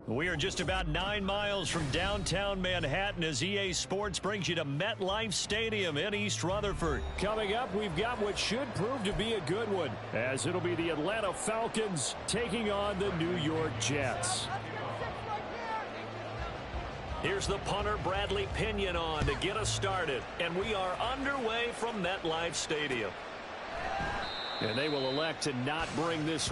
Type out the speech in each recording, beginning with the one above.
We are just about 9 miles from downtown Manhattan as EA Sports brings you to MetLife Stadium in East Rutherford. Coming up, we've got what should prove to be a good one, as it'll be the Atlanta Falcons taking on the New York Jets. Here's the punter, Bradley Pinion, on to get us started. And we are underway from MetLife Stadium. And they will elect to not bring this.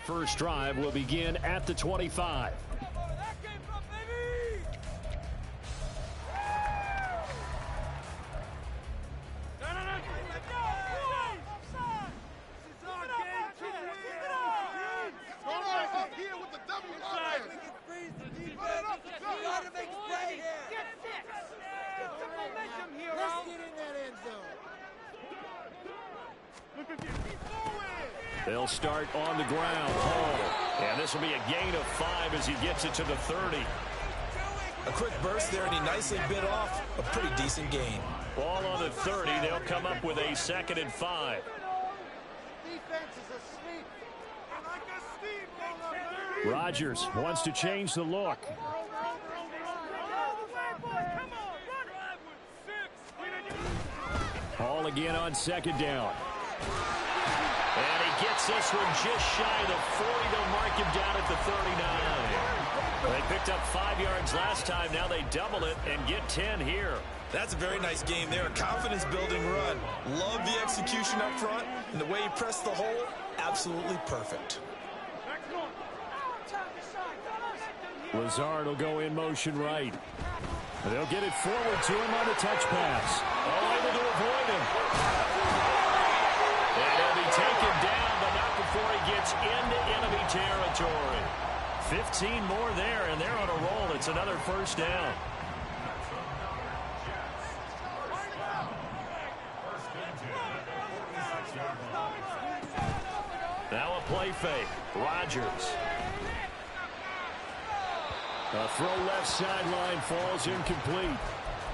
First drive will begin at the 25. They'll start on the ground. And this will be a gain of 5 as he gets it to the 30. A quick burst there, and he nicely bit off a pretty decent gain. Ball on the 30. They'll come up with a 2nd and 5. Rodgers wants to change the look. Hall again on 2nd down. And he gets this one just shy of the 40. They'll mark him down at the 39. They picked up 5 yards last time. Now they double it and get 10 here. That's a very nice game there. A confidence-building run. Love the execution up front. And the way he pressed the hole, absolutely perfect. Lazard will go in motion right. They'll get it forward to him on the touch pass. Able to avoid him. And he'll be taken down, but not before he gets into enemy territory. 15 more there, and they're on a roll. It's another first down. Now a play fake. Rodgers. A throw left sideline falls incomplete.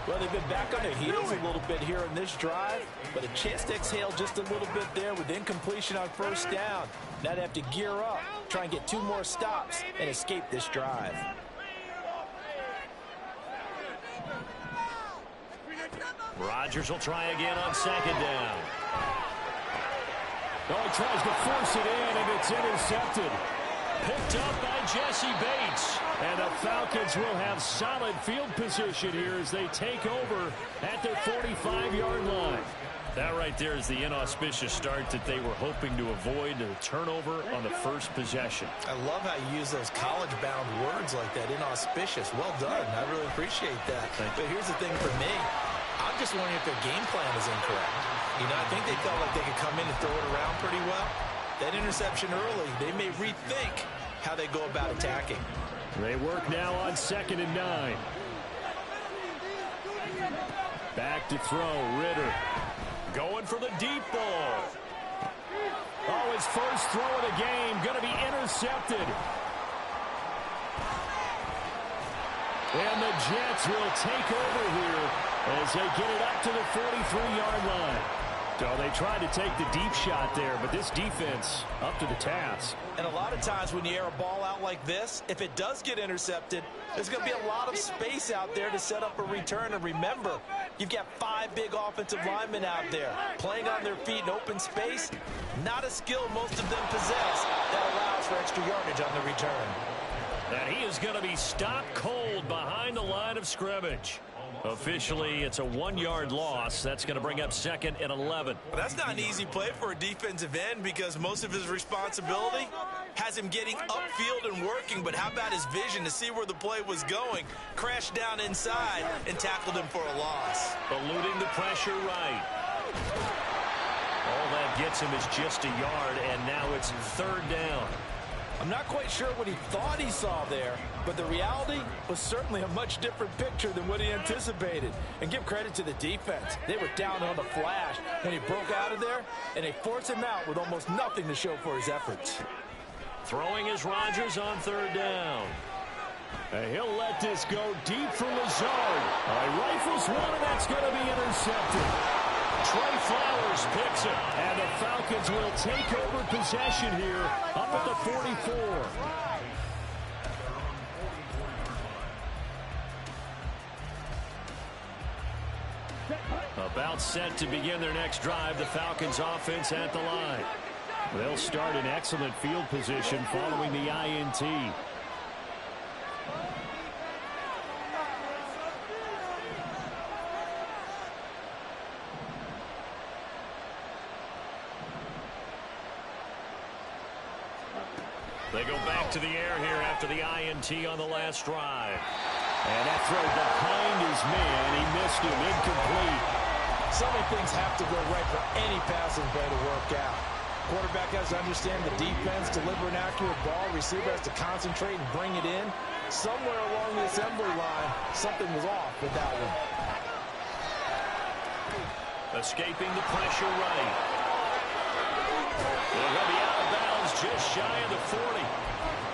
Well, they've been back on their heels a little bit here in this drive, but a chance to exhale just a little bit there with incompletion on first down. Now they have to gear up, try and get 2 more stops, and escape this drive. Rodgers will try again on second down. Oh, he tries to force it in, and it's intercepted. Picked up by Jesse Bates. And the Falcons will have solid field position here as they take over at their 45-yard line. That right there is the inauspicious start that they were hoping to avoid, the turnover on the first possession. I love how you use those college-bound words like that, inauspicious. Well done. I really appreciate that. But here's the thing for me. I'm just wondering if their game plan is incorrect. You know, I think they felt like they could come in and throw it around pretty well. That interception early, they may rethink how they go about attacking. They work now on 2nd and 9. Back to throw, Ritter. Going for the deep ball. Oh, his first throw of the game going to be intercepted. And the Jets will take over here as they get it up to the 43-yard line. So they tried to take the deep shot there, but this defense up to the task. And a lot of times when you air a ball out like this, if it does get intercepted, there's going to be a lot of space out there to set up a return. And remember, you've got 5 big offensive linemen out there playing on their feet in open space. Not a skill most of them possess that allows for extra yardage on the return. And he is going to be stopped cold behind the line of scrimmage. Officially, it's a 1-yard loss. That's going to bring up 2nd and 11. Well, that's not an easy play for a defensive end because most of his responsibility has him getting upfield and working. But how about his vision to see where the play was going? Crashed down inside and tackled him for a loss. Eluding the pressure right. All that gets him is just a yard, and now it's 3rd down. I'm not quite sure what he thought he saw there, but the reality was certainly a much different picture than what he anticipated. And give credit to the defense. They were down on the flash when he broke out of there, and they forced him out with almost nothing to show for his efforts. Throwing is Rodgers on 3rd down. And he'll let this go deep for Lazard. Rifles one, and that's going to be intercepted. Trey Flowers picks it. And the Falcons will take over possession here up at the 44. About set to begin their next drive, the Falcons offense at the line. They'll start in excellent field position following the INT. They go back to the air here after the INT on the last drive. And that throw behind his man. He missed him. Incomplete. So many things have to go right for any passing play to work out. Quarterback has to understand the defense, deliver an accurate ball. Receiver has to concentrate and bring it in. Somewhere along the assembly line, something was off with that one. Escaping the pressure right. They're going to be out of bounds just shy of the 40.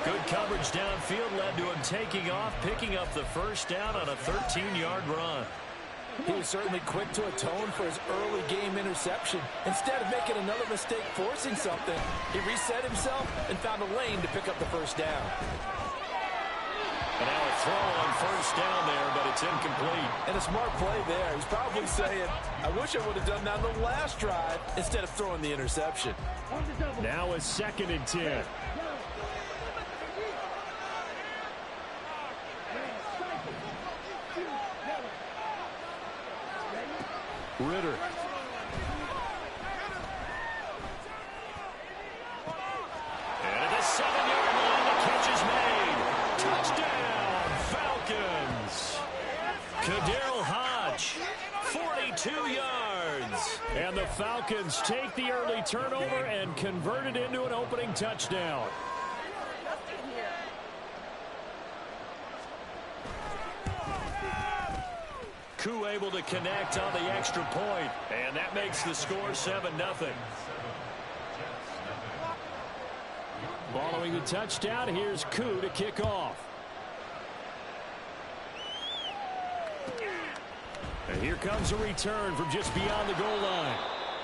Good coverage downfield led to him taking off, picking up the first down on a 13-yard run. He was certainly quick to atone for his early game interception. Instead of making another mistake forcing something, he reset himself and found a lane to pick up the first down. And now a throw on first down there, but it's incomplete. And a smart play there. He's probably saying, I wish I would have done that on the last drive instead of throwing the interception. Now a 2nd and 10. Ritter. And at the 7-yard line, the catch is made. Touchdown, Falcons. Kaderl Hodge, 42 yards. And the Falcons take the early turnover and convert it into an opening touchdown. Koo able to connect on the extra point, and that makes the score 7-0. Following the touchdown, here's Koo to kick off. And here comes a return from just beyond the goal line.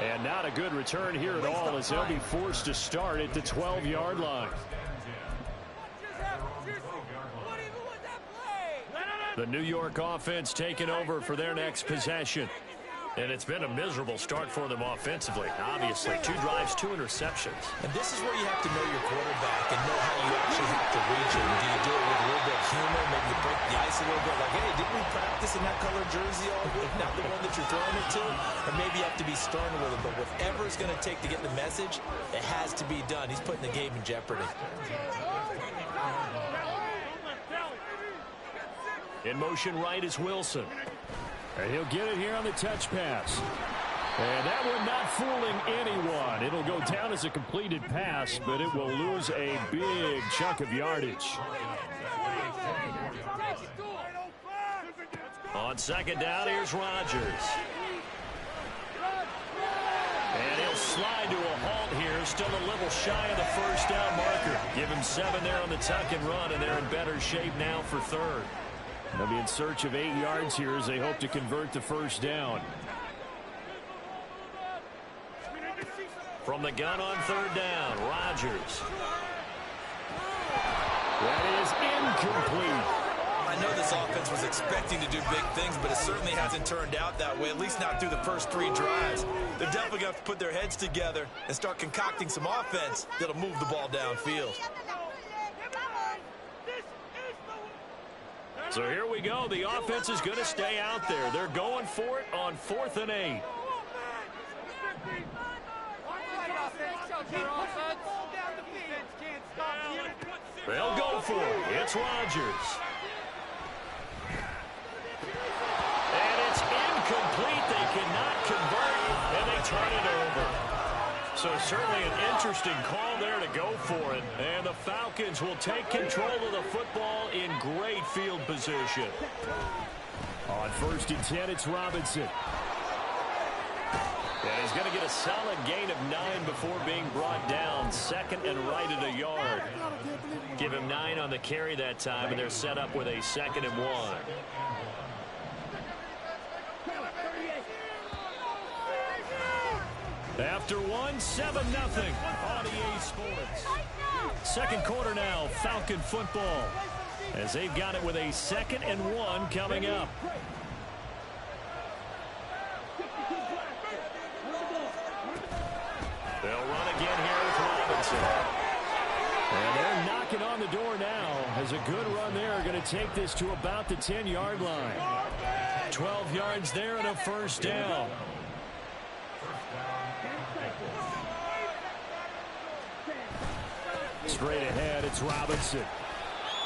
And not a good return here at all, as they'll be forced to start at the 12-yard line. The New York offense taking over for their next possession. And it's been a miserable start for them offensively. Obviously, 2 drives, 2 interceptions. And this is where you have to know your quarterback and know how you actually have to reach him. Do you do it with a little bit of humor? Maybe you break the ice a little bit. Like, hey, didn't we practice in that color jersey all week? Not the one that you're throwing it to? Or maybe you have to be stern with him. But whatever it's going to take to get the message, it has to be done. He's putting the game in jeopardy. In motion right is Wilson. And he'll get it here on the touch pass. And that one not fooling anyone. It'll go down as a completed pass, but it will lose a big chunk of yardage. On second down, here's Rodgers. And he'll slide to a halt here. Still a little shy of the first down marker. Give him 7 there on the tuck and run, and they're in better shape now for third. They'll be in search of 8 yards here as they hope to convert the first down. From the gun on third down, Rodgers. That is incomplete. I know this offense was expecting to do big things, but it certainly hasn't turned out that way, at least not through the first 3 drives. They're definitely going to have to put their heads together and start concocting some offense that'll move the ball downfield. So here we go. The offense is going to stay out there. They're going for it on 4th and 8. They'll go for it. It's Rodgers. And it's incomplete. They cannot convert, and they turn it over. So certainly an interesting call there to go for it. And the Falcons will take control of the football in great field position. On 1st and 10, it's Robinson. And he's going to get a solid gain of 9 before being brought down. 2nd and right at a yard. Give him 9 on the carry that time, and they're set up with a 2nd and 1. After 1, 7-0 on EA Sports. Second quarter now, Falcon football, as they've got it with a 2nd and 1 coming up. They'll run again here with Robinson. And they're knocking on the door now, as a good run there going to take this to about the 10-yard line. 12 yards there and a first down. Straight ahead, it's Robinson.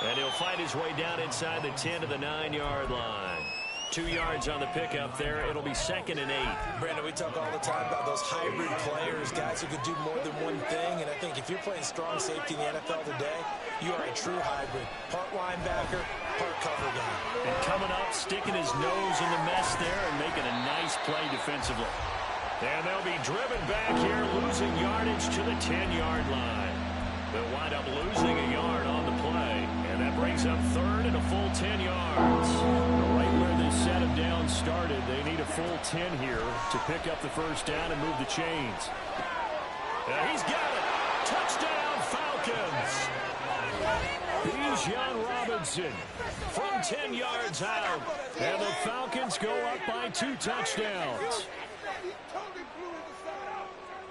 And he'll fight his way down inside the 10 to the 9-yard line. 2 yards on the pickup there. It'll be 2nd and 8. Brandon, we talk all the time about those hybrid players, guys who could do more than one thing. And I think if you're playing strong safety in the NFL today, you are a true hybrid. Part linebacker, part cover guy. And coming up, sticking his nose in the mess there and making a nice play defensively. And they'll be driven back here, losing yardage to the 10-yard line. They'll wind up losing a yard on the play. And that brings up 3rd and a full 10 yards. Right where this set of downs started, they need a full 10 here to pick up the first down and move the chains. And he's got it. Touchdown, Falcons. Bijan Robinson from 10 yards out. And the Falcons go up by 2 touchdowns.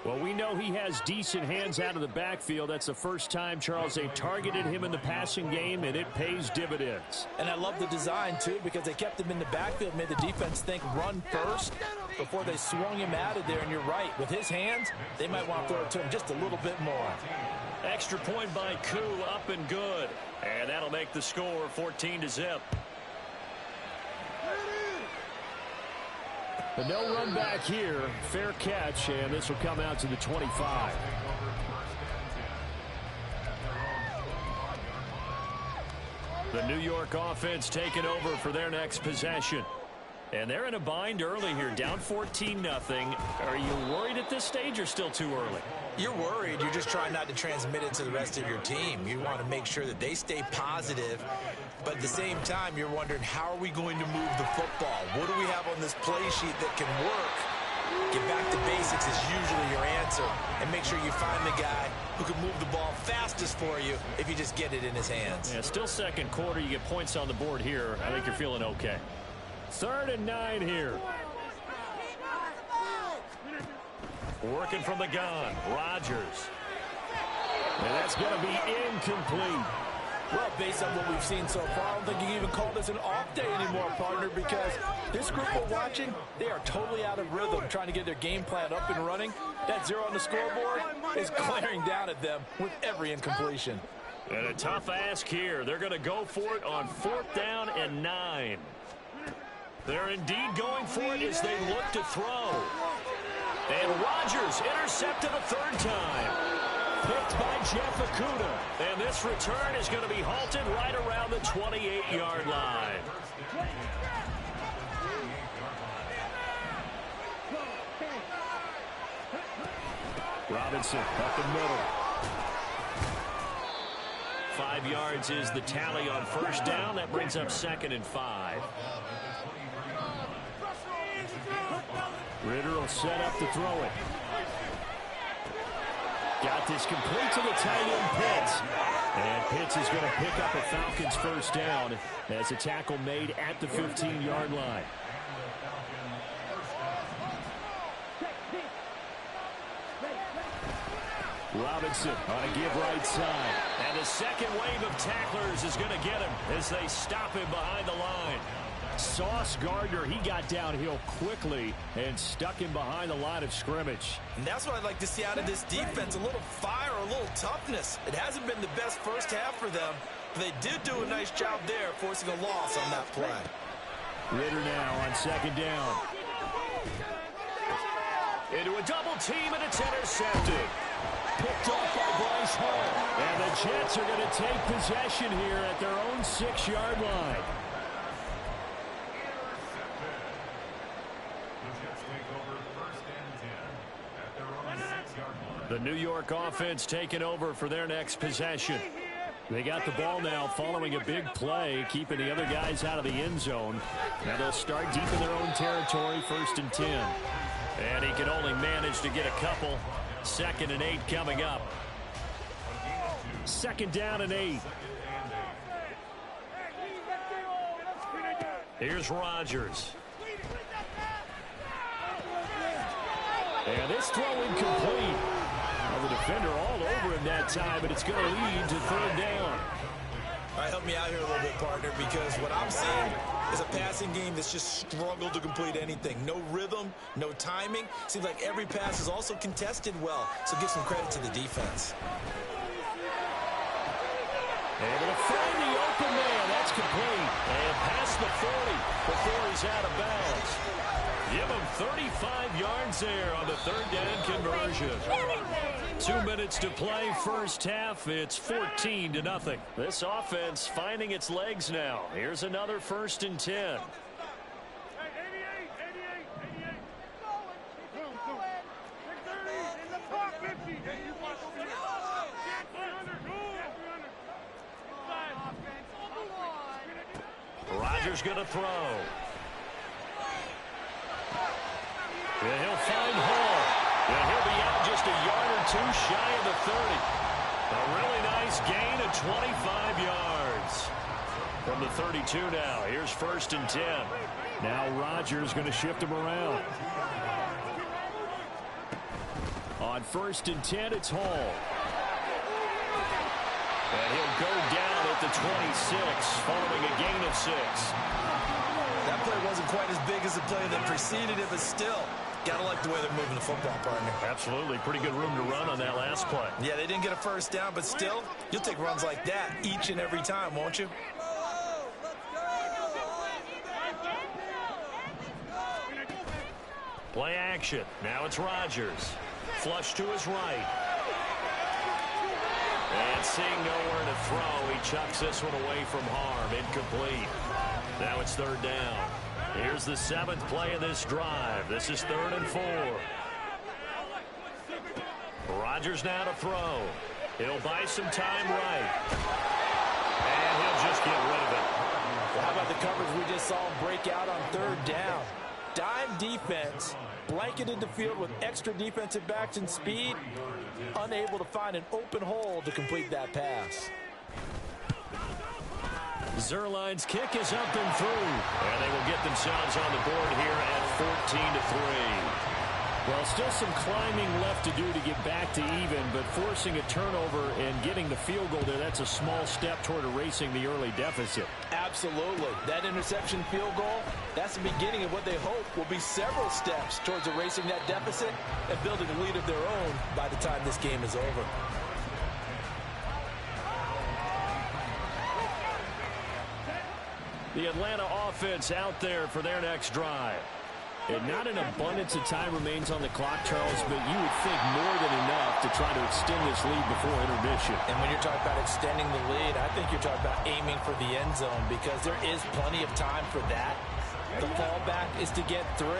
Well, we know he has decent hands out of the backfield. That's the first time, Charles, they've targeted him in the passing game, and it pays dividends. And I love the design, too, because they kept him in the backfield, made the defense think run first before they swung him out of there. And you're right, with his hands, they might want to throw it to him just a little bit more. Extra point by Koo, up and good. And that'll make the score 14-0. But no run back here. Fair catch, and this will come out to the 25. The New York offense taking over for their next possession. And they're in a bind early here, down 14-0. Are you worried at this stage or still too early? You're worried. You're just trying not to transmit it to the rest of your team. You want to make sure that they stay positive, but at the same time, you're wondering, how are we going to move the football? What do we have on this play sheet that can work? Get back to basics is usually your answer, and make sure you find the guy who can move the ball fastest for you if you just get it in his hands. Yeah, still second quarter. You get points on the board here. I think you're feeling okay. 3rd and 9 here. Working from the gun, Rodgers. And that's going to be incomplete. Well, based on what we've seen so far, I don't think you can even call this an off day anymore, partner, because this group we're watching, they are totally out of rhythm, trying to get their game plan up and running. That 0 on the scoreboard is glaring down at them with every incompletion. And a tough ask here. They're going to go for it on 4th down and 9. They're indeed going for it as they look to throw. And Rodgers intercepted a 3rd time. Picked by Jeff Okudah. And this return is going to be halted right around the 28-yard line. Robinson up the middle. 5 yards is the tally on 1st down. That brings up 2nd and 5. Ritter will set up to throw it. Got this complete to the tight end, Pitts. And Pitts is going to pick up a Falcons 1st down as a tackle made at the 15-yard line. Robinson on a give right side. And the second wave of tacklers is going to get him as they stop him behind the line. Sauce Gardner, he got downhill quickly and stuck him behind the line of scrimmage. And that's what I'd like to see out of this defense, a little fire, a little toughness. It hasn't been the best first half for them, but they did do a nice job there, forcing a loss on that play. Ritter now on 2nd down. Into a double team, and it's intercepted. Picked off by Bryce Hall. And the Jets are going to take possession here at their own 6-yard line. The New York offense taking over for their next possession. They got the ball now following a big play, keeping the other guys out of the end zone. Now they'll start deep in their own territory, 1st and 10. And he can only manage to get a couple. 2nd and 8 coming up. 2nd down and 8. Here's Rodgers. And this throw incomplete. Well, the defender all over him that time, but it's going to lead to 3rd down. All right, help me out here a little bit, partner, because what I'm seeing is a passing game that's just struggled to complete anything. No rhythm, no timing. Seems like every pass is also contested well, so give some credit to the defense. Able to find the open man. That's complete. And past the 40 before he's out of bounds. Give him 35 yards there on the 3rd down conversion. 2 minutes to play, 1st half. It's 14-0. This offense finding its legs now. Here's another 1st and 10. Rodgers going to throw. And he'll find Hall. And he'll be out just a yard or 2 shy of the 30. A really nice gain of 25 yards. From the 32 now. Here's 1st and 10. Now Rodgers going to shift him around. On 1st and 10, it's Hall. And he'll go down at the 26 following a gain of 6. That play wasn't quite as big as the play that preceded it, but still, gotta like the way they're moving the football, partner. Absolutely. Pretty good room to run on that last play. Yeah, they didn't get a 1st down, but still, you'll take runs like that each and every time, won't you? Play action. Now it's Rodgers. Flush to his right. And seeing nowhere to throw, he chucks this one away from harm. Incomplete. Now it's 3rd down. Here's the 7th play of this drive. This is 3rd and 4. Rodgers now to throw. He'll buy some time right. And he'll just get rid of it. Well, how about the coverage we just saw him break out on 3rd down? Dime defense, blanketed the field with extra defensive backs and speed, unable to find an open hole to complete that pass. Zuerlein's kick is up and through. And they will get themselves on the board here at 14-3. Well, still some climbing left to do to get back to even, but forcing a turnover and getting the field goal there, that's a small step toward erasing the early deficit. Absolutely. That interception field goal, that's the beginning of what they hope will be several steps towards erasing that deficit and building a lead of their own by the time this game is over. The Atlanta offense out there for their next drive. And not an abundance of time remains on the clock, Charles, but you would think more than enough to try to extend this lead before intermission. And when you're talking about extending the lead, I think you're talking about aiming for the end zone because there is plenty of time for that. The fallback is to get 3.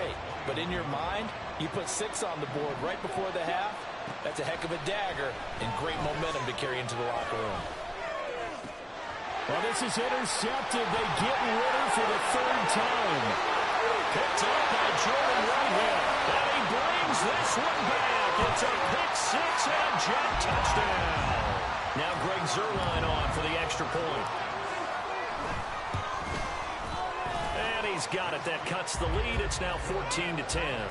But in your mind, you put 6 on the board right before the half. That's a heck of a dagger and great momentum to carry into the locker room. Well, this is intercepted. They get Ritter for the 3rd time. Picked up by Jordan Whitehead. And he brings this one back. It's a pick 6 and a Jet touchdown. Now Greg Zuerlein on for the extra point. And he's got it. That cuts the lead. It's now 14-10.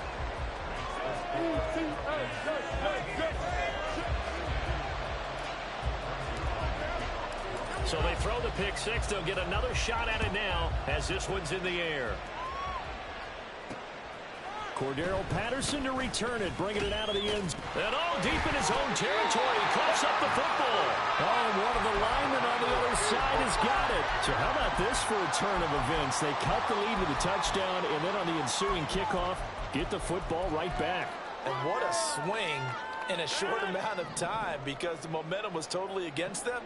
So they throw the pick 6. They'll get another shot at it now as this one's in the air. Cordero Patterson to return it, bringing it out of the end. And deep in his own territory, coughs up the football. And one of the linemen on the other side has got it. So how about this for a turn of events? They cut the lead with a touchdown, and then on the ensuing kickoff, get the football right back. And what a swing in a short amount of time because the momentum was totally against them.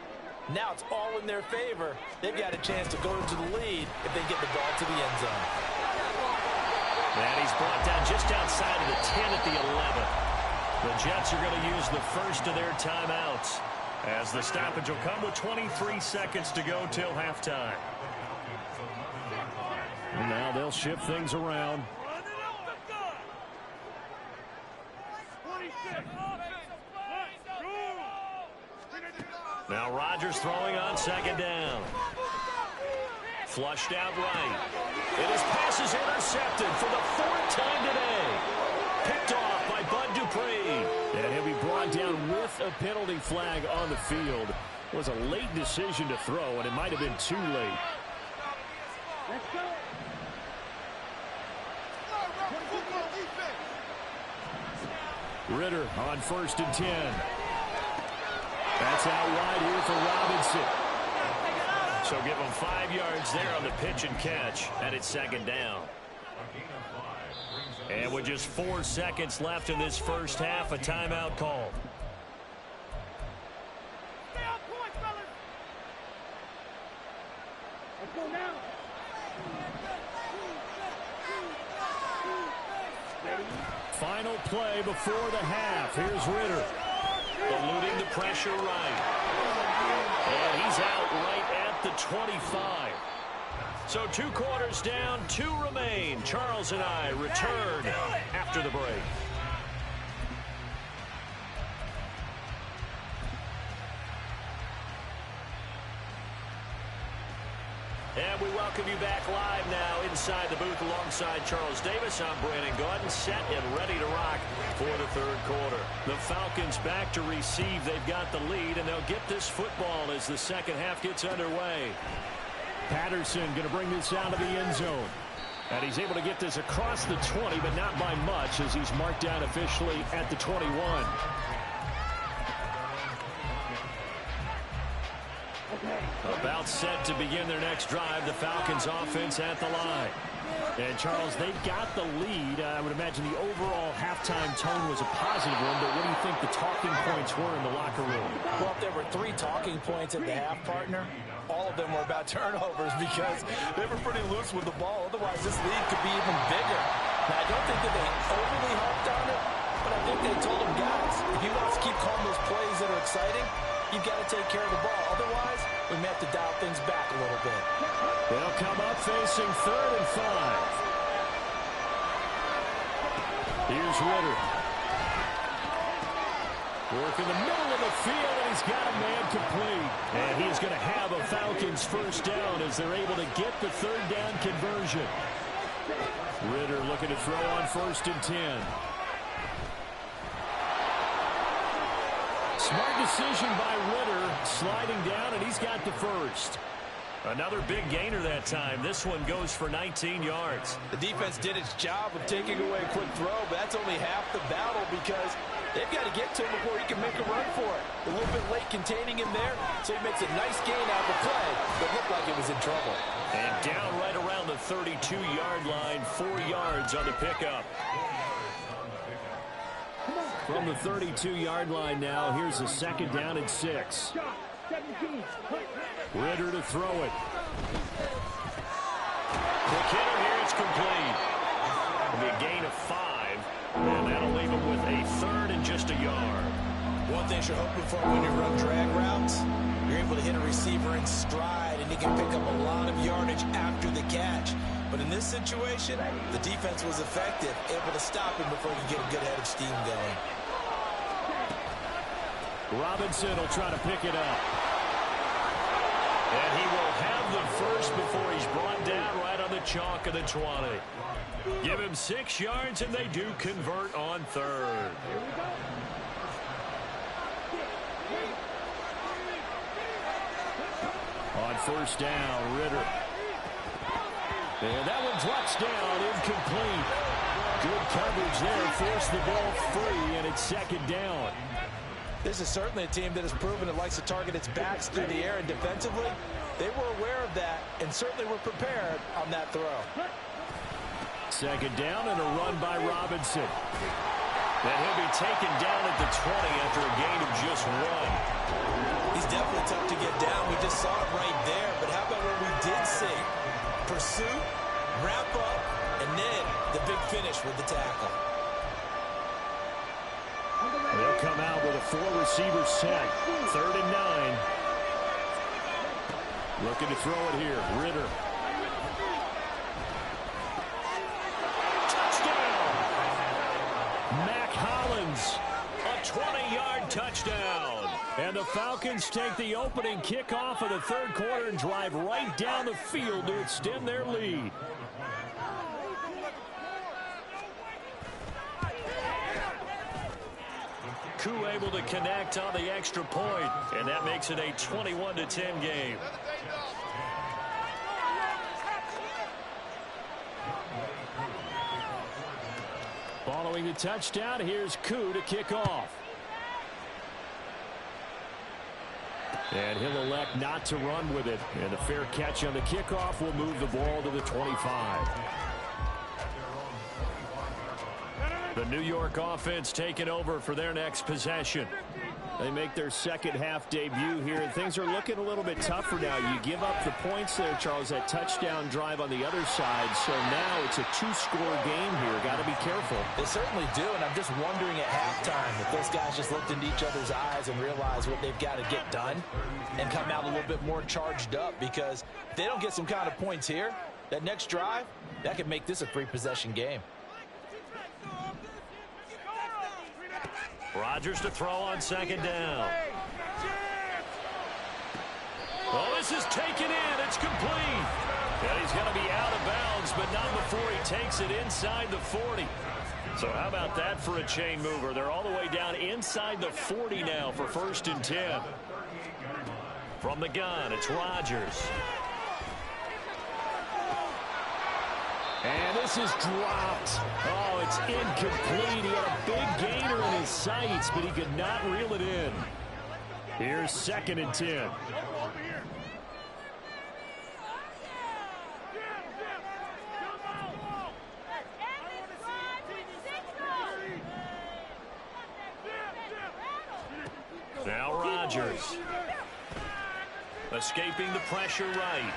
Now it's all in their favor. They've got a chance to go into the lead if they get the ball to the end zone. And he's brought down just outside of the 10 at the 11. The Jets are going to use the first of their timeouts as the stoppage will come with 23 seconds to go till halftime. And now they'll shift things around. Now Rodgers throwing on 2nd down. Flushed out right. And his pass is intercepted for the 4th time today. Picked off by Bud Dupree. And he'll be brought down with a penalty flag on the field. It was a late decision to throw, and it might have been too late. Ritter on 1st and 10. That's out wide here for Robinson. So give him 5 yards there on the pitch and catch, and it's 2nd down. And with just 4 seconds left in this first half, a timeout call. Final play before the half. Here's Ritter. Eluding the pressure right. And he's out right at the 25. So 2 quarters down, 2 remain. Charles and I return after the break. And we welcome you back live now inside the booth alongside Charles Davis. I'm Brandon Gaudin, set and ready to rock for the 3rd quarter. The Falcons back to receive. They've got the lead, and they'll get this football as the second half gets underway. Patterson going to bring this out of the end zone. And he's able to get this across the 20, but not by much as he's marked down officially at the 21. About set to begin their next drive, the Falcons offense at the line. And, Charles, they got the lead. I would imagine the overall halftime tone was a positive one, but what do you think the talking points were in the locker room? Well, if there were 3 talking points at the half, partner, all of them were about turnovers because they were pretty loose with the ball. Otherwise, this lead could be even bigger. Now, I don't think that they overly harped on it, but I think they told them, guys, if you want us to keep calling those plays that are exciting, you've got to take care of the ball. Otherwise, we may have to dial things back a little bit. They'll come up facing 3rd and 5. Here's Ritter. Work in the middle of the field, and he's got a man complete. And he's going to have a Falcons first down as they're able to get the 3rd down conversion. Ritter looking to throw on 1st and 10. Smart decision by Ritter, sliding down, and he's got the first. Another big gainer that time. This one goes for 19 yards. The defense did its job of taking away a quick throw, but that's only half the battle because they've got to get to him before he can make a run for it. A little bit late containing him there, so he makes a nice gain out of the play, but looked like it was in trouble. And down right around the 32-yard line, 4 yards on the pickup. From the 32-yard line now, here's a 2nd down and 6. Ritter to throw it. Quick hitter here, it's complete. It'll be a gain of 5, and that'll leave him with a 3rd and just a yard. One thing you're hoping for when you run drag routes, you're able to hit a receiver in stride, and he can pick up a lot of yardage after the catch. But in this situation, the defense was effective, able to stop him before he could get a good head of steam going. Robinson will try to pick it up. And he will have the first before he's brought down right on the chalk of the 20. Give him 6 yards, and they do convert on 3rd. On 1st down, Ritter. And that one drops down, incomplete. Good coverage there, forced the ball free, and it's 2nd down. This is certainly a team that has proven it likes to target its backs through the air, and defensively, they were aware of that and certainly were prepared on that throw. 2nd down and a run by Robinson. And he'll be taken down at the 20 after a gain of just 1. He's definitely tough to get down. We just saw it right there, but how about what we did see? Pursuit, wrap up, and then the big finish with the tackle. They'll come out with a 4-receiver set. 3rd and 9. Looking to throw it here. Ritter. Touchdown! Mac Hollins. A 20-yard touchdown. And the Falcons take the opening kickoff of the 3rd quarter and drive right down the field to extend their lead. Koo able to connect on the extra point, and that makes it a 21-10 game. Following the touchdown, here's Koo to kick off. And he'll elect not to run with it. And a fair catch on the kickoff will move the ball to the 25. The New York offense taking over for their next possession. They make their 2nd half debut here, and things are looking a little bit tougher now. You give up the points there, Charles, that touchdown drive on the other side. So now it's a 2-score game here. Got to be careful. They certainly do, and I'm just wondering at halftime if those guys just looked into each other's eyes and realized what they've got to get done and come out a little bit more charged up, because if they don't get some kind of points here, that next drive, that could make this a 3-possession game. Rodgers to throw on 2nd down. Oh, this is taken in. It's complete. And he's going to be out of bounds, but not before he takes it inside the 40. So how about that for a chain mover? They're all the way down inside the 40 now for 1st and 10. From the gun, it's Rodgers. And this is dropped. Oh, it's incomplete. He had a big gainer in his sights, but he could not reel it in. Here's 2nd and 10. Now Rodgers. Escaping the pressure right.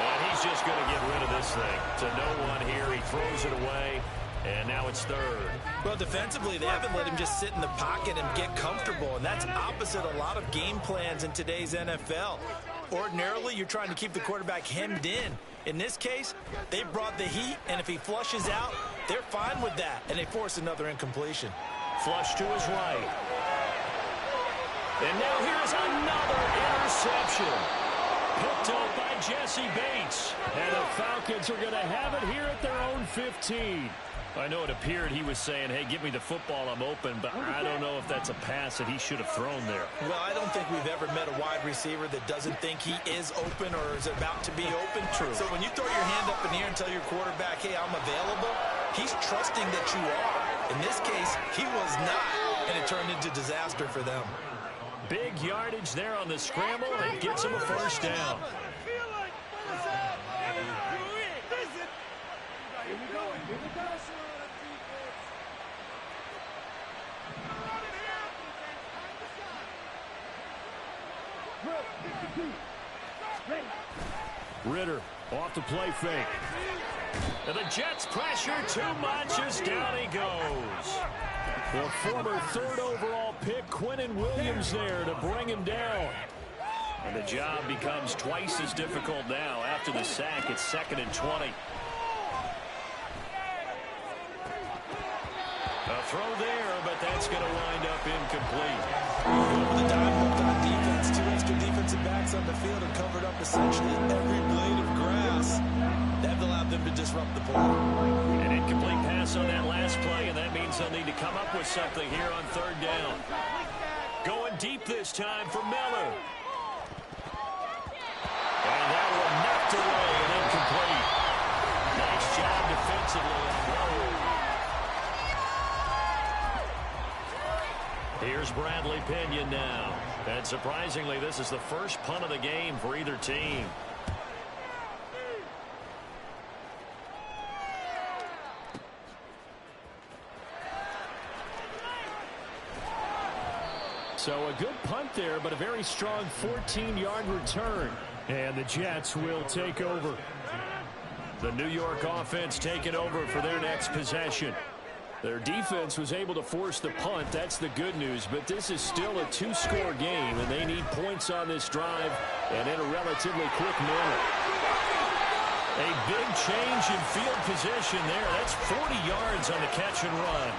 And he's just going to get rid of this thing. To no one here. He throws it away. And now it's third. Well, defensively, they haven't let him just sit in the pocket and get comfortable. And that's opposite a lot of game plans in today's NFL. Ordinarily, you're trying to keep the quarterback hemmed in. In this case, they brought the heat, and if he flushes out, they're fine with that. And they force another incompletion. Flush to his right. And now here's another interception. Picked up by Jesse Bates. And the Falcons are going to have it here at their own 15. I know it appeared he was saying, hey, give me the football, I'm open, but I don't know if that's a pass that he should have thrown there. Well, I don't think we've ever met a wide receiver that doesn't think he is open or is about to be open. True. So when you throw your hand up in the air and tell your quarterback, hey, I'm available, he's trusting that you are. In this case, he was not, and it turned into disaster for them. Big yardage there on the scramble, and gets him a first down. Ritter off the play fake. And the Jets pressure too much as down he goes. The former third overall pick, Quinnen Williams, there to bring him down. And the job becomes twice as difficult now. After the sack, it's 2nd and 20. A throw there, but that's going to wind up incomplete. Over the dime on defense, 2 extra defensive backs on the field and covered up essentially every blade of grass. That allowed them to disrupt the play. An incomplete pass on that last play, and that means they'll need to come up with something here on 3rd down. Going deep this time for Miller. And that one knocked away and incomplete. Nice job defensively. Here's Bradley Pinion now. And surprisingly, this is the first punt of the game for either team. So a good punt there, but a very strong 14-yard return. And the Jets will take over. The New York offense taking over for their next possession. Their defense was able to force the punt. That's the good news. But this is still a 2-score game, and they need points on this drive and in a relatively quick manner. A big change in field position there. That's 40 yards on the catch and run.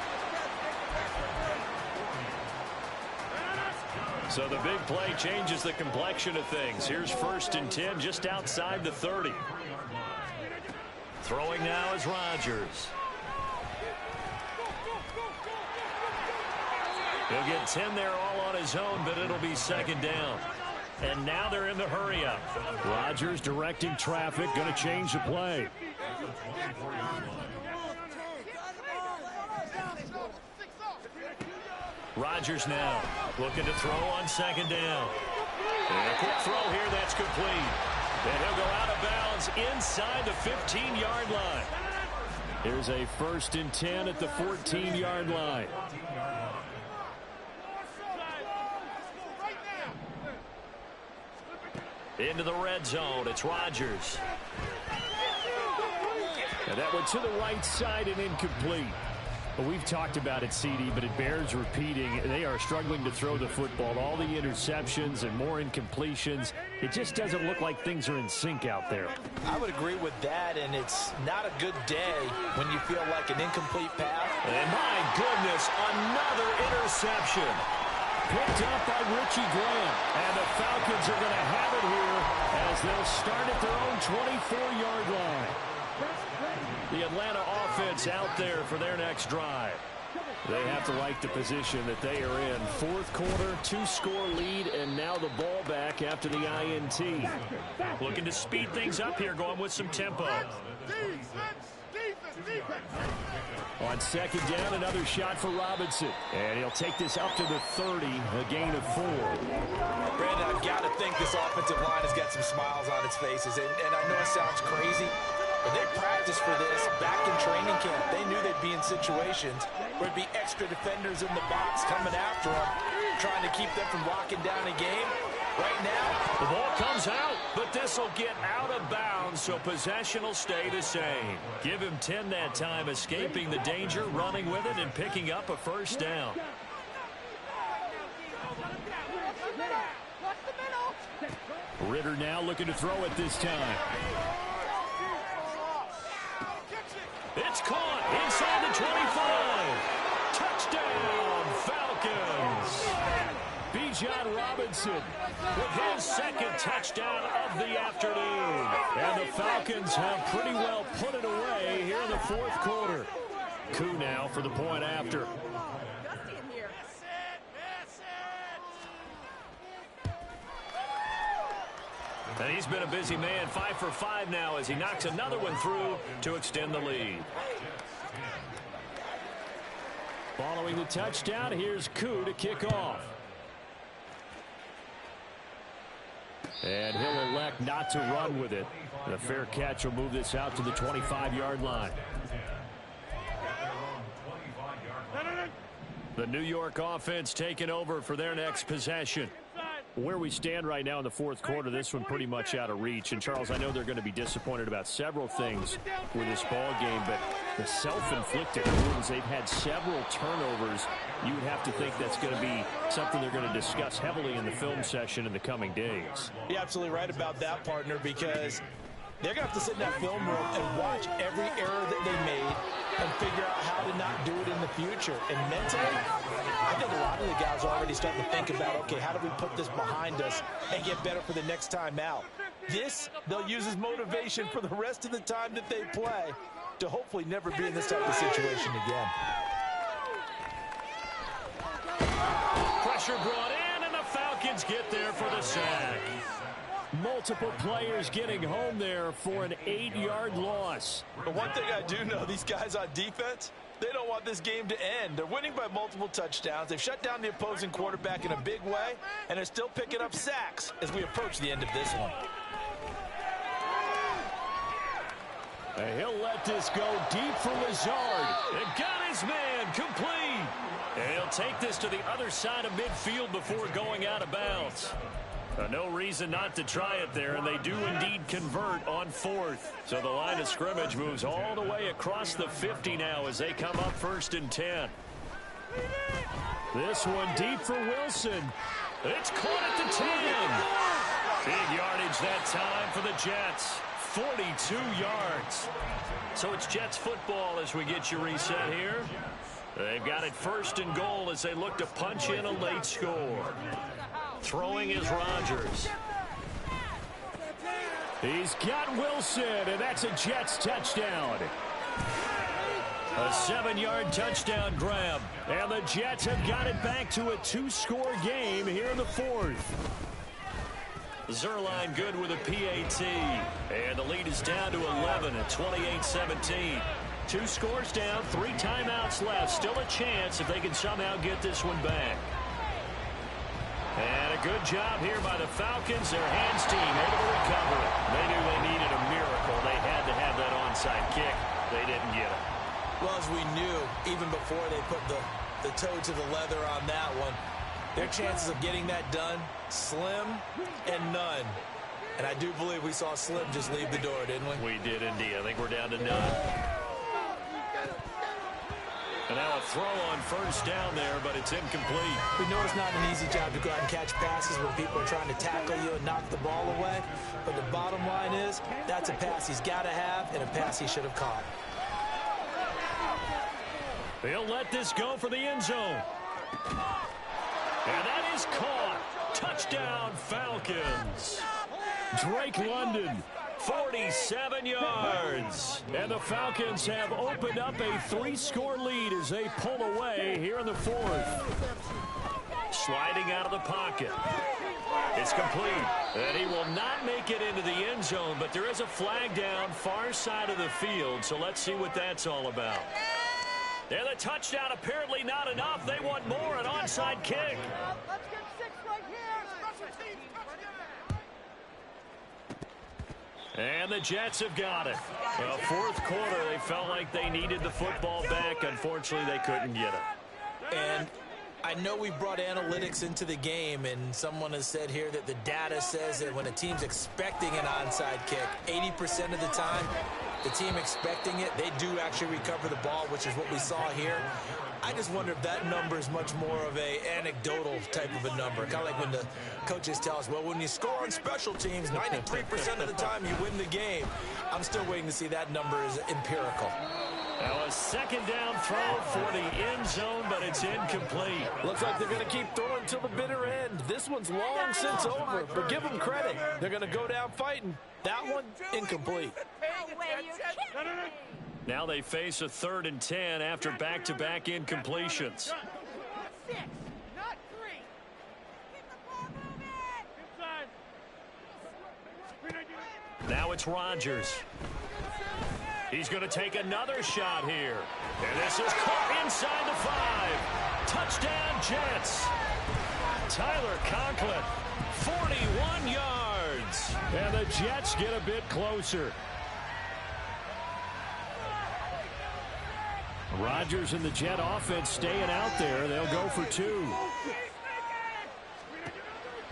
So the big play changes the complexion of things. Here's 1st and 10 just outside the 30. Throwing now is Rodgers. He'll get 10 there all on his own, but it'll be 2nd down. And now they're in the hurry-up. Rodgers directing traffic, going to change the play. Rodgers now looking to throw on 2nd down. And a quick throw here, that's complete. And he'll go out of bounds inside the 15-yard line. Here's a 1st and 10 at the 14-yard line. Into the red zone, it's Rodgers. And that one to the right side and incomplete. Well, we've talked about it, CD, but it bears repeating. They are struggling to throw the football. All the interceptions and more incompletions. It just doesn't look like things are in sync out there. I would agree with that, and it's not a good day when you feel like an incomplete pass. And my goodness, another interception. Picked up by Richie Graham. And the Falcons are going to have it here as they'll start at their own 24-yard line. The Atlanta offense out there for their next drive. They have to like the position that they are in. 4th quarter, 2-score lead, and now the ball back after the INT. Looking to speed things up here, going with some tempo. On 2nd down, another shot for Robinson. And he'll take this up to the 30, a gain of 4. Brandon, I've got to think this offensive line has got some smiles on its faces. And I know it sounds crazy, but they practiced for this back in training camp. They knew they'd be in situations where it'd be extra defenders in the box coming after them. trying to keep them from locking down a game. Right now, the ball comes out, but this will get out of bounds, so possession will stay the same. Give him 10 that time, escaping the danger, running with it, and picking up a first down. Ritter now looking to throw it this time. It's caught inside the 25. Touchdown, Falcons. Bijan Robinson with his second touchdown of the afternoon. And the Falcons have pretty well put it away here in the fourth quarter. Koo now for the point after. And he's been a busy man, 5 for 5 now as he knocks another one through to extend the lead. Following the touchdown, here's Koo to kick off. And he'll elect not to run with it. And a fair catch will move this out to the 25-yard line. The New York offense taking over for their next possession. Where we stand right now in the fourth quarter, this one pretty much out of reach. And, Charles, I know they're going to be disappointed about several things with this ball game, but the self-inflicted wounds, they've had several turnovers. You would have to think that's going to be something they're going to discuss heavily in the film session in the coming days. You're absolutely right about that, partner, because they're going to have to sit in that film room and watch every error that they made and figure out how to not do it in the future. And mentally, I think a lot of the guys are already starting to think about, okay, how do we put this behind us and get better for the next time out? This, they'll use as motivation for the rest of the time that they play to hopefully never be in this type of situation again. Pressure brought in, and the Falcons get there for the sack. Multiple players getting home there for an 8-yard loss. But one thing I do know, these guys on defense, they don't want this game to end. They're winning by multiple touchdowns. They've shut down the opposing quarterback in a big way, and they're still picking up sacks as we approach the end of this one. And he'll let this go deep for Lazard. And got his man complete. And he'll take this to the other side of midfield before going out of bounds. No reason not to try it there, and they do indeed convert on fourth. So the line of scrimmage moves all the way across the 50 now as they come up 1st and 10. This one deep for Wilson. It's caught at the 10. Big yardage that time for the Jets. 42 yards. So it's Jets football as we get you reset here. They've got it 1st and goal as they look to punch in a late score. Throwing is Rodgers. He's got Wilson, and that's a Jets touchdown. A 7-yard touchdown grab. And the Jets have got it back to a 2-score game here in the fourth. Zuerlein good with a PAT. And the lead is down to 11 at 28-17. 2 scores down, 3 timeouts left. Still a chance if they can somehow get this one back. And a good job here by the Falcons. Their hands team able to recover it. They knew they needed a miracle. They had to have that onside kick. They didn't get it. Well, as we knew, even before they put the toe to the leather on that one, their chances of getting that done, slim and none. And I do believe we saw Slim just leave the door, didn't we? We did indeed. I think we're down to none. And now a throw on 1st down there, but it's incomplete. We know it's not an easy job to go out and catch passes when people are trying to tackle you and knock the ball away. But the bottom line is, that's a pass he's got to have and a pass he should have caught. They'll let this go for the end zone. And that is caught. Touchdown, Falcons. Drake London. 47 yards. And the Falcons have opened up a 3-score lead as they pull away here in the fourth. Sliding out of the pocket. It's complete. And he will not make it into the end zone, but there is a flag down far side of the field, so let's see what that's all about. And the touchdown apparently not enough. They want more, an onside kick. Let's get 6 right here. And the Jets have got it. Well, fourth quarter, they felt like they needed the football back. Unfortunately, they couldn't get it. And I know we brought analytics into the game, and someone has said here that the data says that when a team's expecting an onside kick, 80% of the time, the team expecting it, they do actually recover the ball, which is what we saw here. I just wonder if that number is much more of a anecdotal type of a number. Kind of like when the coaches tell us, well, when you score on special teams, 93% of the time you win the game. I'm still waiting to see that number is empirical. Now a second down throw for the end zone, but it's incomplete. Looks like they're going to keep throwing till the bitter end. This one's long since over, but give them credit. They're going to go down fighting. That one, incomplete. Now they face a 3rd and 10 after back-to-back incompletions. 6, not 3. Now it's Rodgers. He's going to take another shot here. And this is caught inside the 5. Touchdown, Jets. Tyler Conklin, 41 yards. And the Jets get a bit closer. Rodgers and the Jet offense staying out there. They'll go for 2.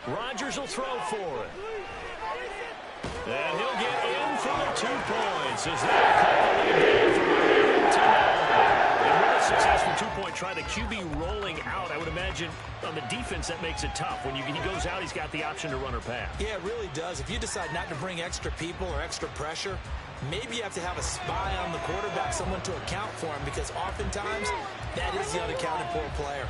Rodgers will throw for it. And he'll get in for the 2 points as they cut the lead down from 8 to 9. And with a successful 2-point try, the QB rolling out, I would imagine on the defense that makes it tough. When he goes out, he's got the option to run or pass. Yeah, it really does. If you decide not to bring extra people or extra pressure, maybe you have to have a spy on the quarterback, someone to account for him, because oftentimes that is the unaccounted for player.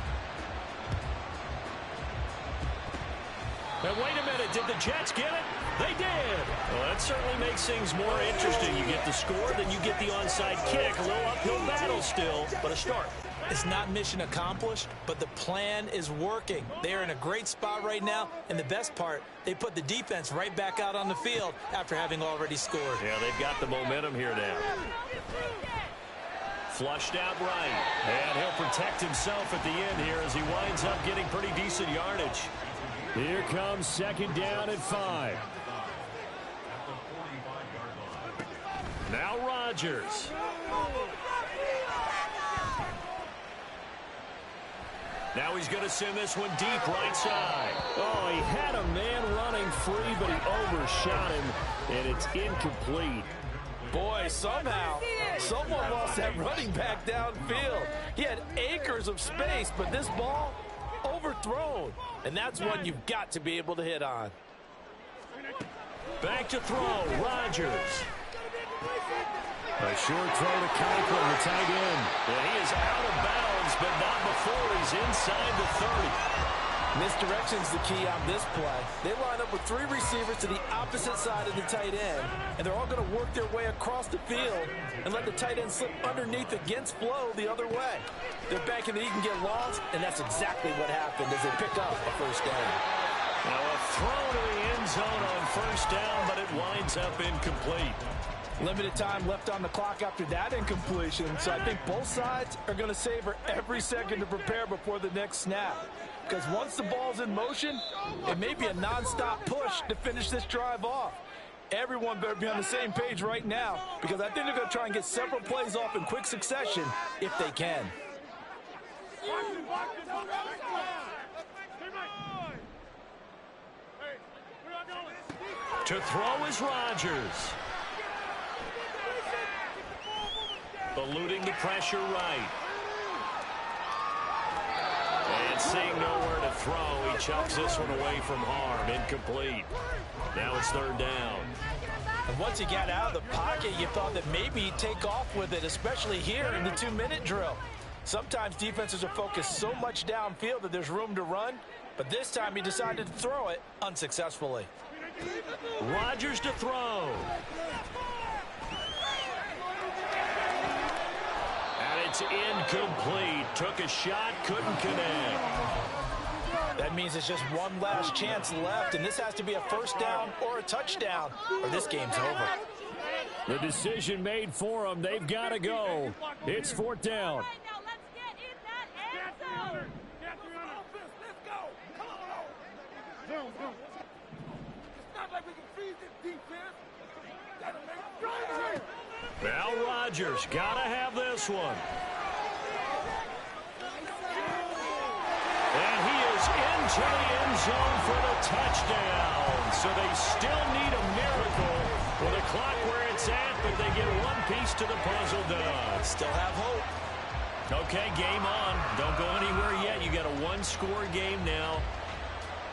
Now, wait a minute. Did the Jets get it? They did. Well, that certainly makes things more interesting. You get the score, then you get the onside kick. A little uphill battle still, but a start. It's not mission accomplished, but the plan is working. They are in a great spot right now, and the best part, they put the defense right back out on the field after having already scored. Yeah, they've got the momentum here now. Flushed out right, and he'll protect himself at the end here as he winds up getting pretty decent yardage. Here comes 2nd down and 5. Now Rodgers. Now he's going to send this one deep right side. Oh, he had a man running free, but he overshot him, and it's incomplete. Boy, somehow, someone lost that running back downfield. He had acres of space, but this ball overthrown. And that's one you've got to be able to hit on. Back to throw, Rodgers. A short throw to Conklin, the tight end. And he is out of bounds, but not before he's inside the 30. Misdirection's the key on this play. They line up with 3 receivers to the opposite side of the tight end, and they're all going to work their way across the field and let the tight end slip underneath against flow the other way. They're banking that he can get longs, and that's exactly what happened as they pick up a first down. Now a throw to the end zone on first down, but it winds up incomplete. Limited time left on the clock after that incompletion, so I think both sides are going to savor every second to prepare before the next snap. Because once the ball's in motion, it may be a nonstop push to finish this drive off. Everyone better be on the same page right now, because I think they're going to try and get several plays off in quick succession if they can. To throw is Rodgers. Eluding the pressure right. And seeing nowhere to throw, he chucks this one away from harm. Incomplete. Now it's 3rd down. And once he got out of the pocket, you thought that maybe he'd take off with it, especially here in the 2-minute drill. Sometimes defenses are focused so much downfield that there's room to run, but this time he decided to throw it unsuccessfully. Rodgers to throw. And it's incomplete. Took a shot, couldn't connect. That means it's just one last chance left, and this has to be a first down or a touchdown, or this game's over. The decision made for them. They've got to go. It's 4th down. Now Rodgers got to have this one. into the end zone for the touchdown. So they still need a miracle with the clock where it's at, but they get one piece to the puzzle done. Still have hope. Okay, game on. Don't go anywhere yet. You got a one-score game now.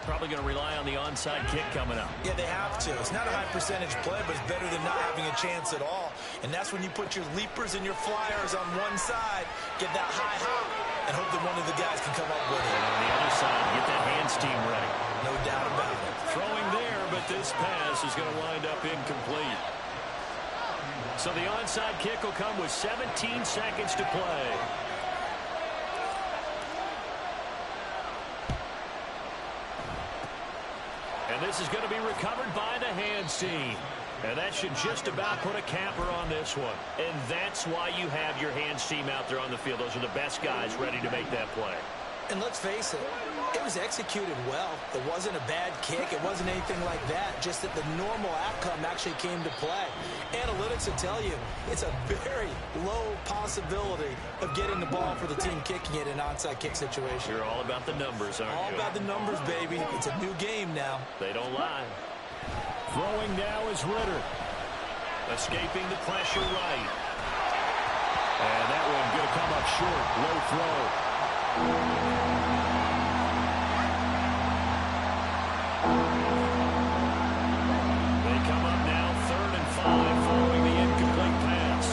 Probably going to rely on the onside kick coming up. Yeah, they have to. It's not a high percentage play, but it's better than not having a chance at all. And that's when you put your leapers and your flyers on one side, get that high hop, and hope that one of the guys can come up with it. And on the other side, get that hands team ready. No doubt about it. Throwing there, but this pass is going to wind up incomplete. So the onside kick will come with 17 seconds to play. And this is going to be recovered by the hands team. And that should just about put a capper on this one. And that's why you have your hands team out there on the field. Those are the best guys ready to make that play. And let's face it, it was executed well. It wasn't a bad kick. It wasn't anything like that. Just that the normal outcome actually came to play. Analytics will tell you it's a very low possibility of getting the ball for the team kicking it in an onside kick situation. You're all about the numbers, aren't you? All about the numbers, baby. It's a new game now. They don't lie. Throwing now is Ritter. Escaping the pressure right. And that one going to come up short. Low throw. They come up now 3rd and 5 following the incomplete pass.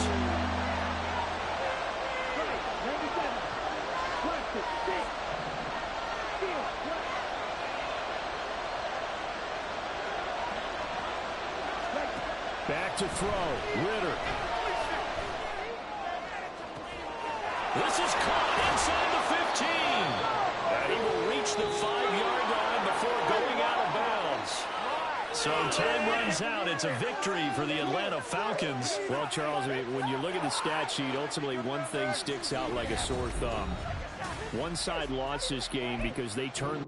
Back to throw. Ritter. This is caught inside the 15. And he will reach the 5-yard line before going out of bounds. So time runs out. It's a victory for the Atlanta Falcons. Well, Charles, when you look at the stat sheet, ultimately one thing sticks out like a sore thumb. One side lost this game because they turned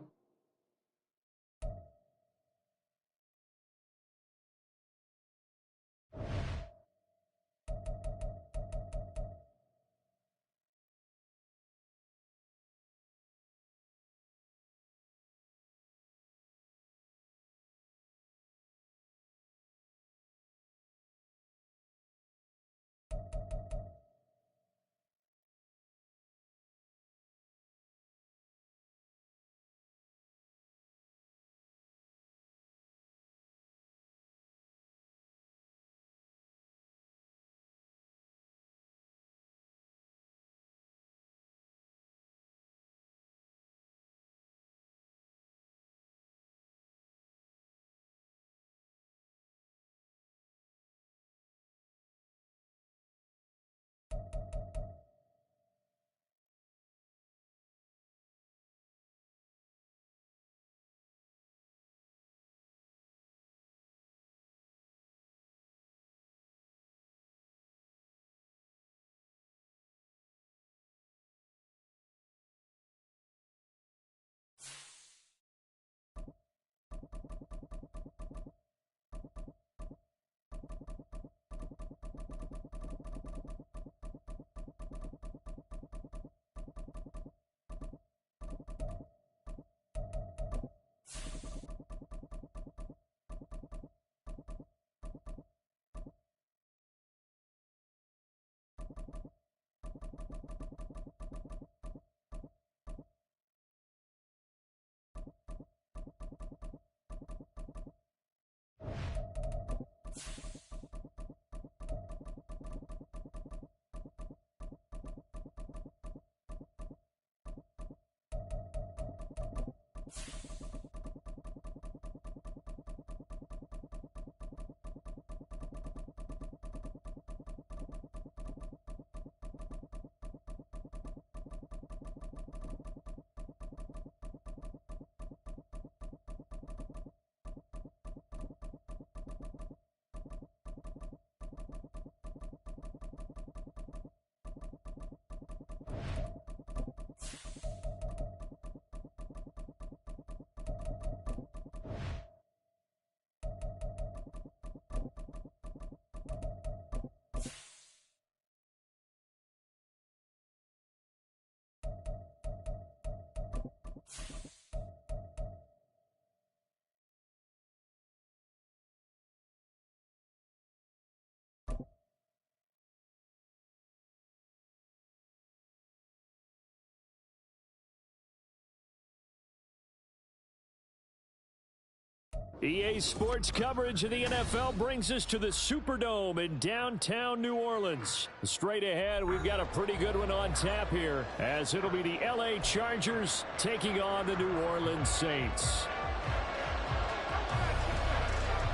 EA Sports coverage of the NFL brings us to the Superdome in downtown New Orleans. Straight ahead, we've got a pretty good one on tap here, as it'll be the LA Chargers taking on the New Orleans Saints.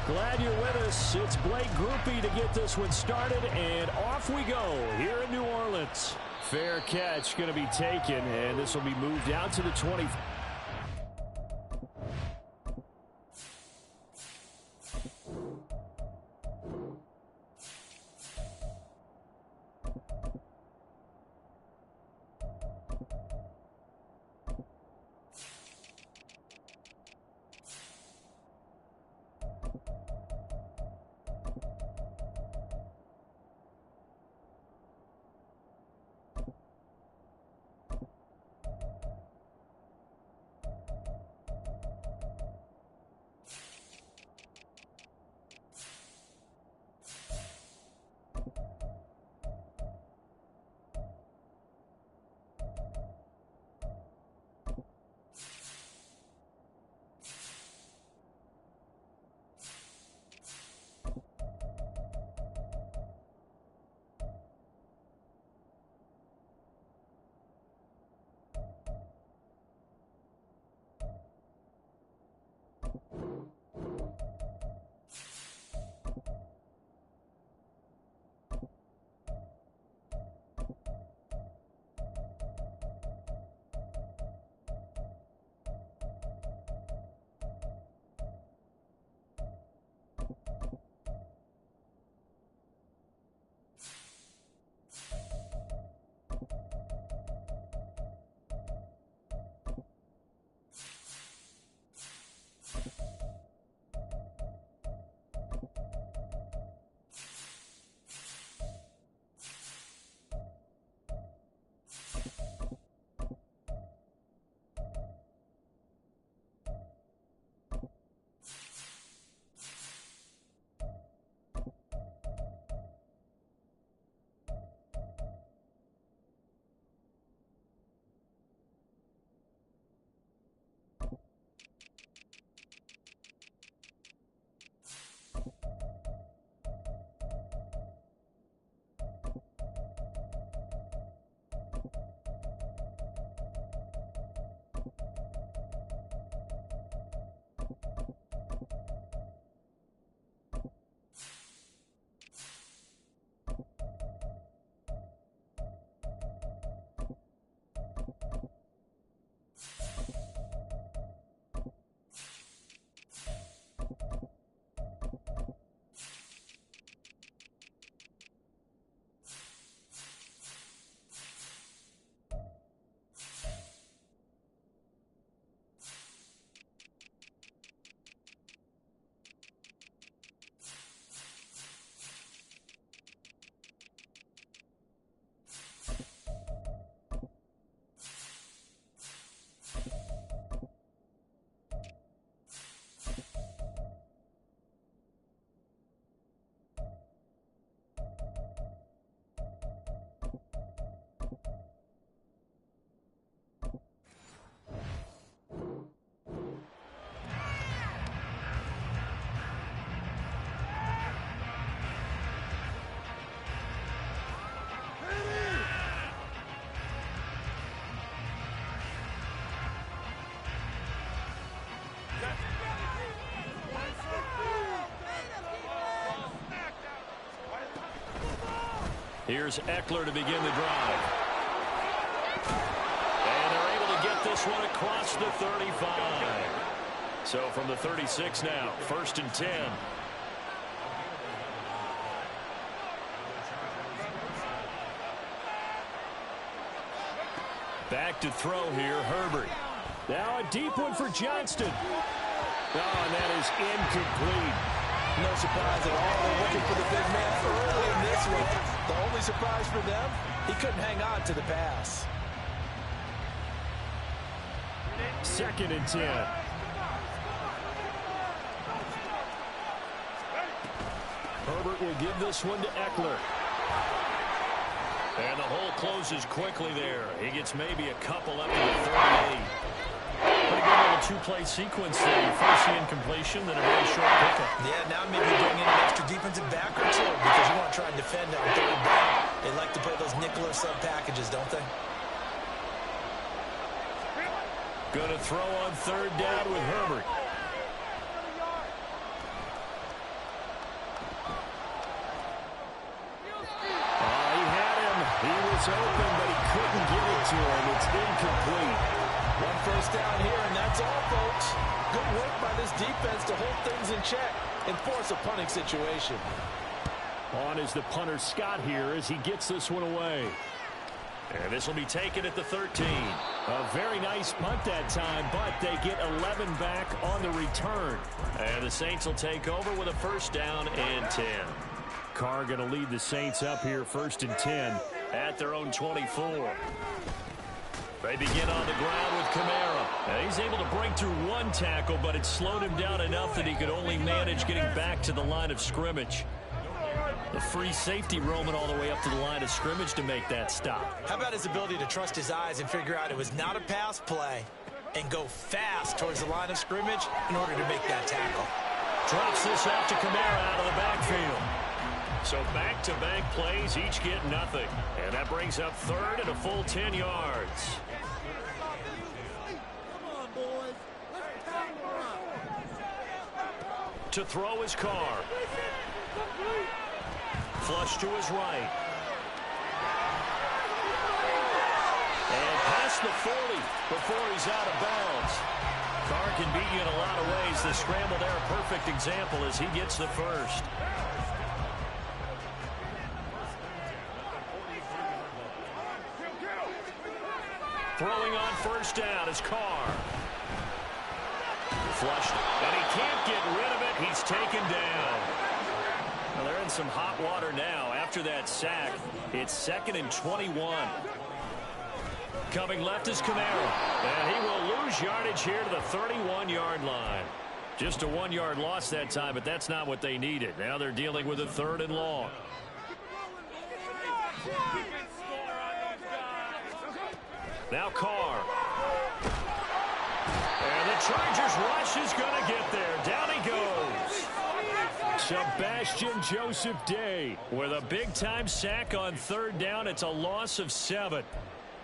Glad you're with us. It's Blake Grupe to get this one started, and off we go here in New Orleans. Fair catch going to be taken, and this will be moved out to the 20. Here's Eckler to begin the drive. And they're able to get this one across the 35. So from the 36 now, 1st and 10. Back to throw here, Herbert. Now a deep one for Johnston. Oh, and that is incomplete. No surprise at all. They're looking for the big man early in this one. The only surprise for them, he couldn't hang on to the pass. 2nd and 10. Herbert will give this one to Eckler. And the hole closes quickly there. He gets maybe a couple up to the 38. Pretty good little two-play sequence there. You first see incompletion, then a very short pickup. Yeah, now maybe bring in an extra defensive back or two because you want to try and defend on third down. They like to play those nickel or sub packages, don't they? Going to throw on third down with Herbert. He was open, but he couldn't get it to him. It's incomplete. One first down here, and that's all, folks. Good work by this defense to hold things in check and force a punting situation. On is the punter Scott here as he gets this one away. And this will be taken at the 13. A very nice punt that time, but they get 11 back on the return. And the Saints will take over with a first down and 10. Carr going to lead the Saints up here first and 10 at their own 24. They begin on the ground with Kamara. And he's able to break through one tackle, but it slowed him down enough that he could only manage getting back to the line of scrimmage. The free safety roaming all the way up to the line of scrimmage to make that stop. How about his ability to trust his eyes and figure out it was not a pass play and go fast towards the line of scrimmage in order to make that tackle. Drops this off to Kamara out of the backfield. So back-to-back plays, each get nothing. And that brings up third and a full 10 yards. To throw his Carr. Flush to his right. And past the 40 before he's out of bounds. Carr can beat you in a lot of ways. The scramble there, a perfect example as he gets the first. Throwing on first down is Carr. Flushed, and he can't get rid of it. He's taken down. Well, they're in some hot water now. After that sack, it's 2nd and 21. Coming left is Kamara, and he will lose yardage here to the 31-yard line. Just a 1-yard loss that time, but that's not what they needed. Now they're dealing with a 3rd and long. Now Carr. And the Chargers rush is going to get there. Down he goes. Sebastian Joseph Day with a big-time sack on 3rd down. It's a loss of 7.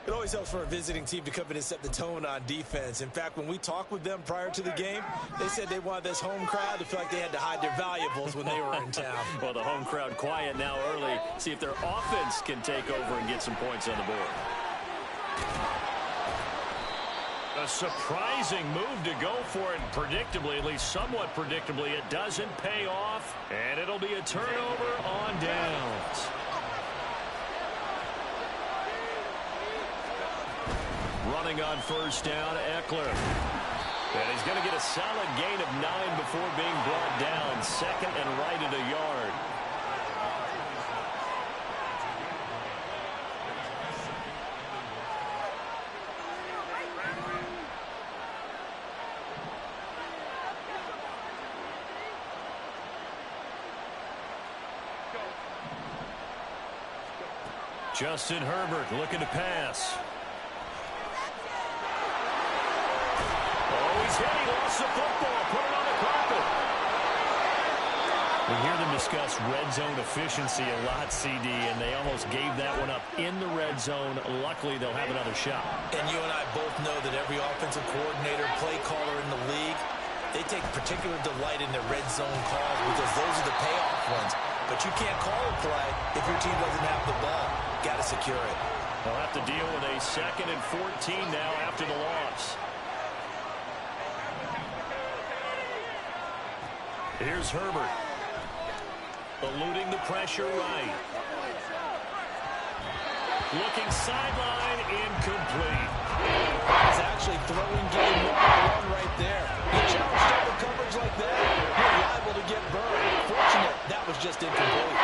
It always helps for a visiting team to come in and set the tone on defense. In fact, when we talked with them prior to the game, they said they wanted this home crowd to feel like they had to hide their valuables when they were in town. Well, the home crowd quiet now early. See if their offense can take over and get some points on the board. A surprising move to go for it. Predictably, at least somewhat predictably, it doesn't pay off. And it'll be a turnover on downs. Running on first down, Eckler. And he's going to get a solid gain of 9 before being brought down. 2nd and right at a yard. Justin Herbert looking to pass. Oh, he's hit. He lost the football. Put it on the carpet. We hear them discuss red zone efficiency a lot, CD, and they almost gave that one up in the red zone. Luckily, they'll have another shot. And you and I both know that every offensive coordinator, play caller in the league, they take particular delight in their red zone calls because those are the payoff ones. But you can't call a play if your team doesn't have the ball. Got to secure it. They'll have to deal with a 2nd and 14 now after the loss. Here's Herbert. Eluding the pressure right. Looking sideline, incomplete. He's actually throwing game one right there. You challenge double coverage like that, you're liable to get burned. Fortunate, that was just incomplete.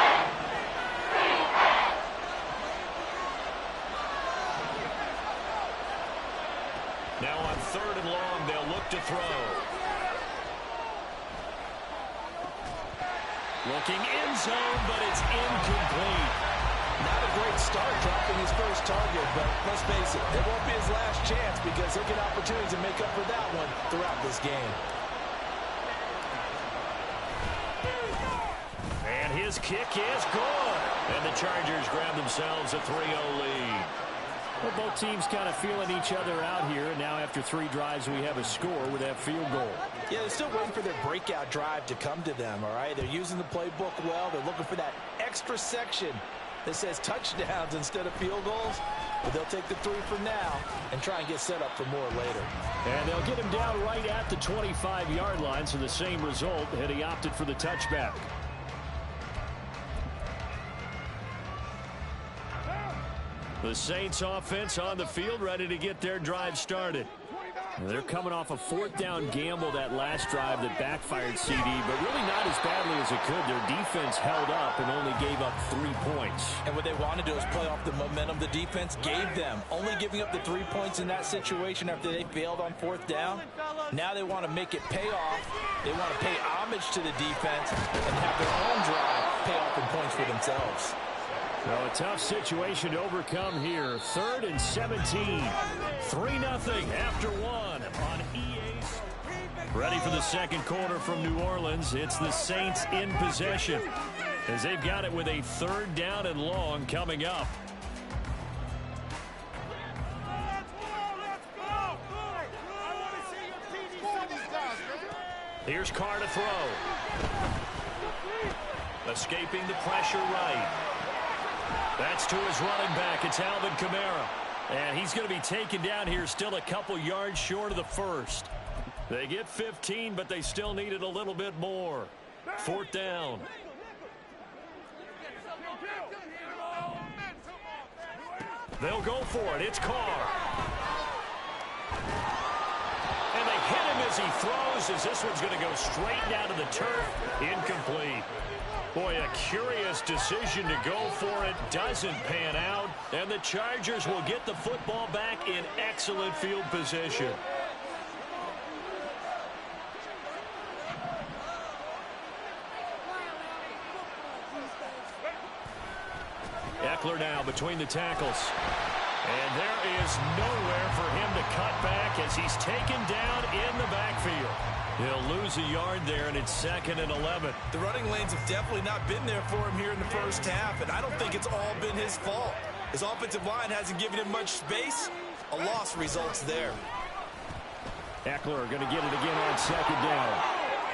Now on 3rd and long, they'll look to throw. Looking end zone, but it's incomplete. Not a great start dropping his first target, but let's face it, it won't be his last chance because he'll get opportunities to make up for that one throughout this game. And his kick is good. And the Chargers grab themselves a 3-0 lead. Well, both teams kind of feeling each other out here. And now after 3 drives, we have a score with that field goal. Yeah, they're still waiting for their breakout drive to come to them, all right? They're using the playbook well. They're looking for that extra section that says touchdowns instead of field goals. But they'll take the 3 for now and try and get set up for more later. And they'll get him down right at the 25-yard line, so the same result had he opted for the touchback. The Saints offense on the field, ready to get their drive started. They're coming off a 4th down gamble that last drive that backfired CD, but really not as badly as it could. Their defense held up and only gave up 3 points. And what they wanted to do is play off the momentum the defense gave them. Only giving up the 3 points in that situation after they failed on 4th down. Now they want to make it pay off. They want to pay homage to the defense and have their own drive pay off in points for themselves. Well, a tough situation to overcome here. 3rd and 17. 3-0 after 1 on EA's. Ready for the second quarter from New Orleans. It's the Saints in possession as they've got it with a 3rd down and long coming up. Here's Carr to throw. Escaping the pressure right. That's to his running back. It's Alvin Kamara. And he's going to be taken down here, still a couple yards short of the first. They get 15, but they still needed a little bit more. 4th down. They'll go for it. It's Carr. And they hit him as he throws, as this one's going to go straight down to the turf. Incomplete. Boy, a curious decision to go for it. Doesn't pan out. And the Chargers will get the football back in excellent field position. Eckler now between the tackles. And there is nowhere for him to cut back as he's taken down in the backfield. He'll lose a yard there, and it's 2nd and 11. The running lanes have definitely not been there for him here in the first half, and I don't think it's all been his fault. His offensive line hasn't given him much space. A loss results there. Eckler going to get it again on 2nd down.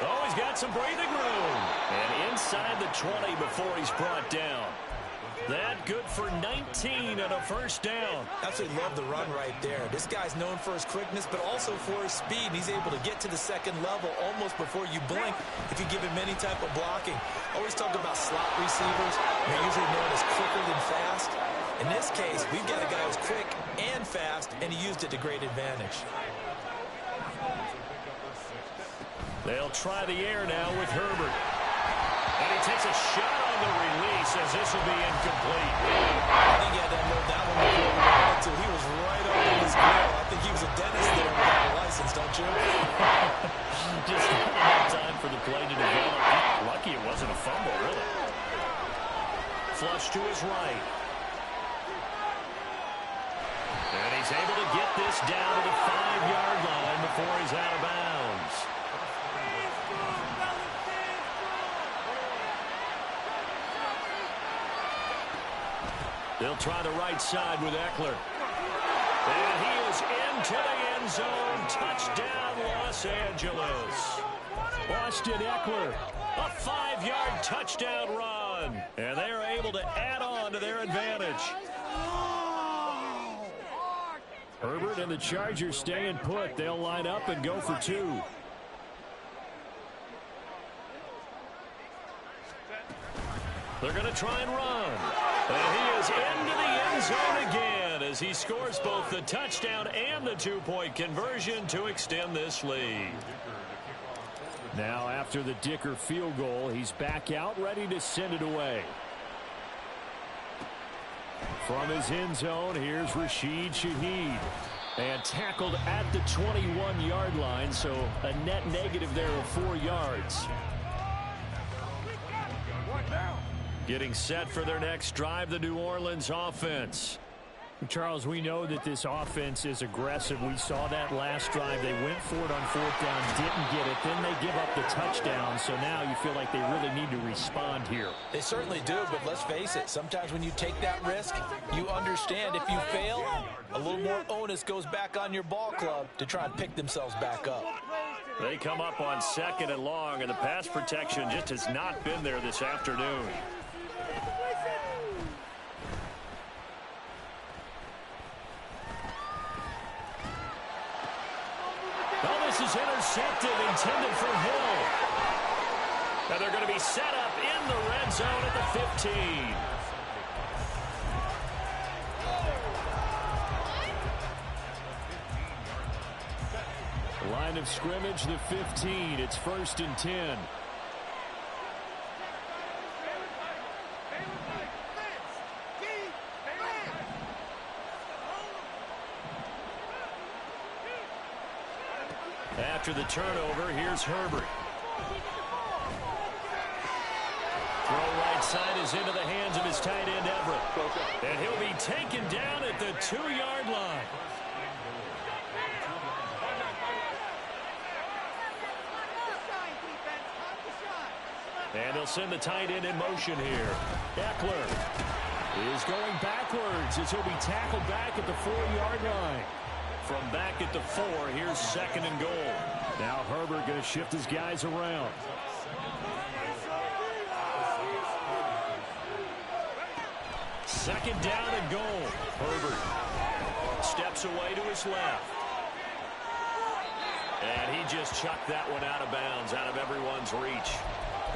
Oh, he's got some breathing room. And inside the 20 before he's brought down. That good for 19 and a 1st down. Absolutely love the run right there. This guy's known for his quickness, but also for his speed. And he's able to get to the 2nd level almost before you blink if you give him any type of blocking. Always talk about slot receivers. They're usually known as quicker than fast. In this case, we've got a guy who's quick and fast, and he used it to great advantage. They'll try the air now with Herbert. And he takes a shot on the release as this will be incomplete. I think he had to unload that one before he wanted to. He was right up in his grill. I think he was a dentist there without a license, don't you? Just not enough time for the play to develop. Lucky it wasn't a fumble, really. Flush to his right. And he's able to get this down to the 5-yard line before he's out of bounds. They'll try the right side with Eckler. And he is into the end zone. Touchdown, Los Angeles. Austin Eckler. A 5-yard touchdown run. And they're able to add on to their advantage. Herbert and the Chargers staying put. They'll line up and go for 2. They're going to try and run. And he is into the end zone again as he scores both the touchdown and the 2-point conversion to extend this lead. Now after the Dicker field goal, he's back out ready to send it away. From his end zone, here's Rashid Shaheed. And tackled at the 21-yard line, so a net negative there of 4 yards. Getting set for their next drive, the New Orleans offense. Charles, we know that this offense is aggressive. We saw that last drive. They went for it on 4th down, didn't get it. Then they give up the touchdown. So now you feel like they really need to respond here. They certainly do, but let's face it. Sometimes when you take that risk, you understand if you fail, a little more onus goes back on your ball club to try and pick themselves back up. They come up on 2nd and long, and the pass protection just has not been there this afternoon. Oh, this is intercepted, intended for Hill. And they're going to be set up in the red zone at the 15. Line of scrimmage, the 15. It's 1st and 10. After the turnover, here's Herbert. Throw right side is into the hands of his tight end, Everett. And he'll be taken down at the 2-yard line. And they'll send the tight end in motion here. Eckler is going backwards as he'll be tackled back at the 4-yard line. From back at the 4, here's 2nd and goal. Now Herbert going to shift his guys around. Second down and goal. Herbert steps away to his left. And he just chucked that one out of bounds, out of everyone's reach.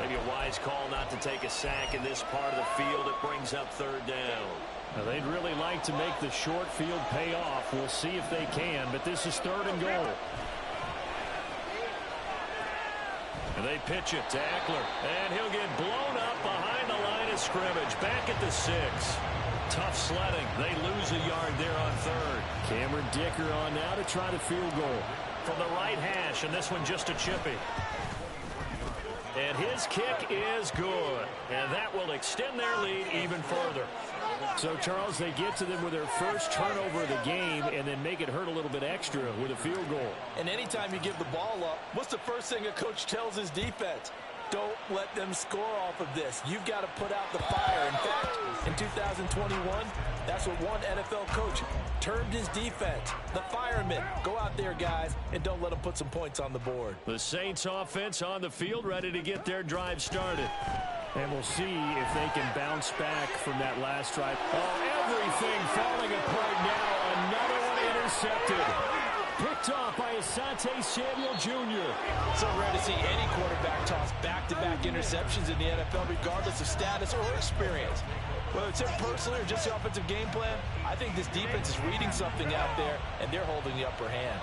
Maybe a wise call not to take a sack in this part of the field. It brings up 3rd down. Now, they'd really like to make the short field pay off. We'll see if they can, but this is 3rd and goal. And they pitch it to Eckler. And he'll get blown up behind the line of scrimmage. Back at the 6. Tough sledding. They lose a yard there on 3rd. Cameron Dicker on now to try the field goal. From the right hash, and this one just a chippy. And his kick is good. And that will extend their lead even further. So, Charles, they get to them with their first turnover of the game and then make it hurt a little bit extra with a field goal. And anytime you give the ball up, what's the first thing a coach tells his defense? Don't let them score off of this. You've got to put out the fire. In fact, in 2021, that's what one NFL coach termed his defense. The firemen. Go out there, guys, and don't let them put some points on the board. The Saints offense on the field, ready to get their drive started. And we'll see if they can bounce back from that last drive. Oh, everything falling apart now. Another one intercepted. Picked off by Asante Samuel Jr. So rare to see any quarterback toss back-to-back interceptions in the NFL, regardless of status or experience. Whether it's him personally or just the offensive game plan, I think this defense is reading something out there, and they're holding the upper hand.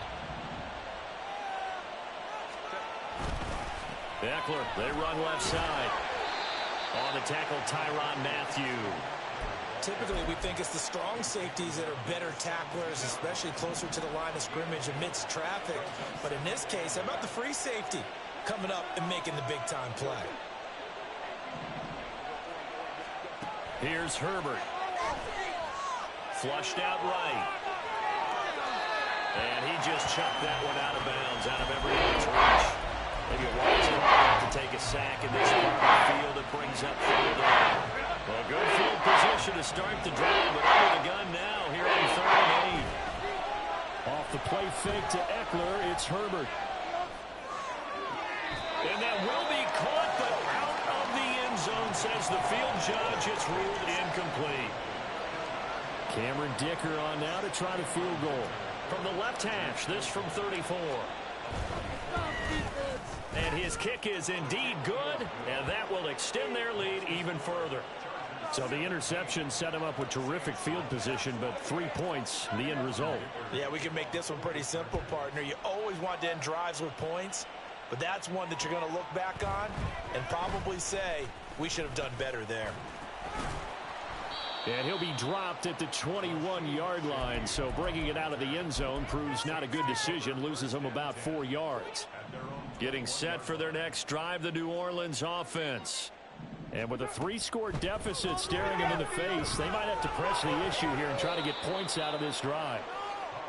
Eckler, they run left side. On the tackle, Tyrann Mathieu. Typically, we think it's the strong safeties that are better tacklers, especially closer to the line of scrimmage amidst traffic. But in this case, how about the free safety coming up and making the big-time play? Here's Herbert. Flushed out right. And he just chucked that one out of bounds, out of everyone's reach. Maybe a wise call to take a sack in this part of the field. It brings up 3rd down. Well, good field position to start the drive, but under the gun now here on 3rd and 8. Off the play fake to Eckler, it's Herbert. And that will be caught, but out of the end zone, says the field judge. It's ruled incomplete. Cameron Dicker on now to try the field goal. From the left hash, this from 34. And his kick is indeed good, and that will extend their lead even further. So the interception set him up with terrific field position, but 3 points, the end result. Yeah, we can make this one pretty simple, partner. You always want to end drives with points, but that's one that you're going to look back on and probably say, we should have done better there. And he'll be dropped at the 21-yard line, so bringing it out of the end zone proves not a good decision, loses him about 4 yards. Getting set for their next drive, the New Orleans offense. And with a 3-score deficit staring them in the face, they might have to press the issue here and try to get points out of this drive.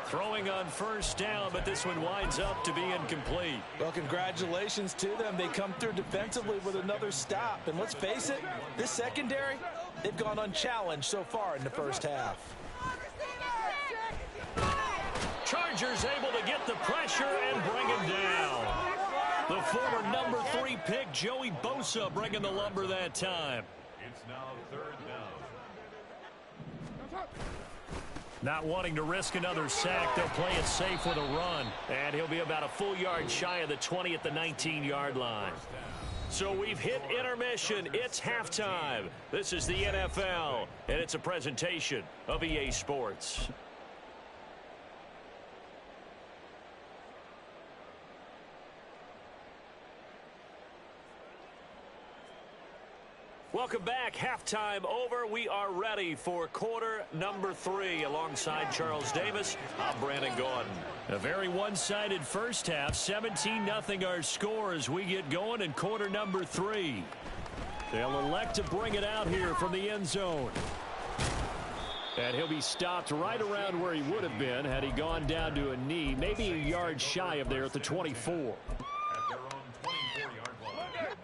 Throwing on first down, but this one winds up to be incomplete. Well, congratulations to them. They come through defensively with another stop. And let's face it, this secondary, they've gone unchallenged so far in the first half. Chargers able to get the pressure and bring him down. The former number 3 pick, Joey Bosa, bringing the lumber that time. It's now third down. Not wanting to risk another sack, they'll play it safe with a run. And he'll be about a full yard shy of the 20 at the 19-yard line. So we've hit intermission. It's halftime. This is the NFL, and it's a presentation of EA Sports. Welcome back. Halftime over. We are ready for quarter number 3. Alongside Charles Davis, I'm Brandon Gaudin. A very one-sided first half. 17-0 our score as we get going in quarter number 3. They'll elect to bring it out here from the end zone. And he'll be stopped right around where he would have been had he gone down to a knee, maybe a yard shy of there at the 24.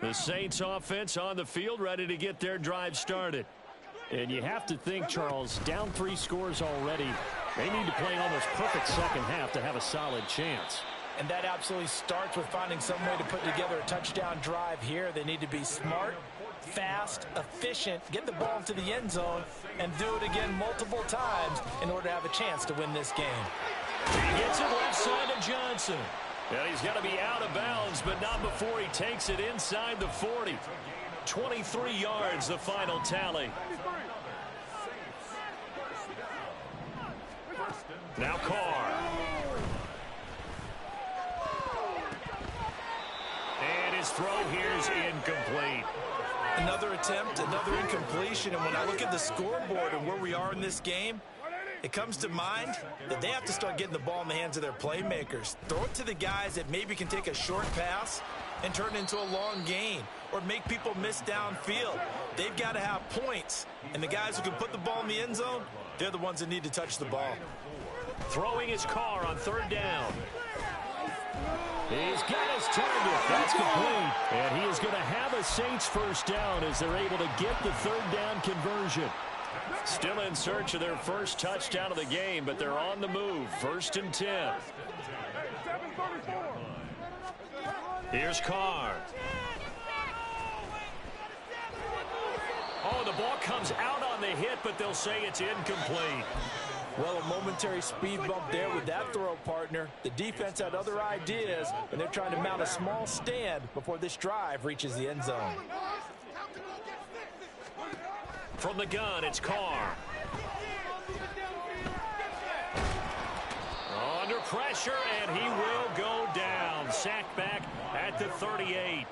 The Saints offense on the field ready to get their drive started. And you have to think, Charles, down 3 scores already. They need to play an almost perfect second half to have a solid chance. And that absolutely starts with finding some way to put together a touchdown drive here. They need to be smart, fast, efficient, get the ball into the end zone, and do it again multiple times in order to have a chance to win this game. He gets it left side to Johnson. And he's got to be out of bounds, but not before he takes it inside the 40. 23 yards, the final tally. Now Carr. And his throw here is incomplete. Another attempt, another incompletion. And when I look at the scoreboard and where we are in this game, it comes to mind that they have to start getting the ball in the hands of their playmakers. Throw it to the guys that maybe can take a short pass and turn it into a long gain or make people miss downfield. They've got to have points. And the guys who can put the ball in the end zone, they're the ones that need to touch the ball. Throwing his car on third down. He's got his target. That's complete. And he is going to have a Saints first down as they're able to get the third down conversion. Still in search of their first touchdown of the game, but they're on the move. 1st and 10. Here's Carr. Oh, the ball comes out on the hit, but they'll say it's incomplete. Well, a momentary speed bump there with that throw, partner. The defense had other ideas, and they're trying to mount a small stand before this drive reaches the end zone. From the gun, it's Carr. Under pressure, and he will go down. Sacked back at the 38. A loss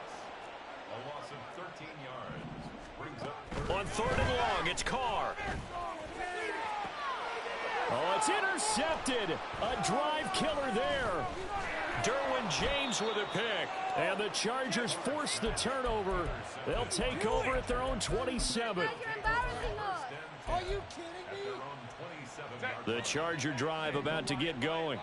of 13 yards. Brings up On 3rd and long, it's Carr. Oh, it's intercepted. A drive killer there. Derwin James with a pick. And the Chargers force the turnover. They'll take over at their own 27. Are you kidding me? The Charger drive about to get going.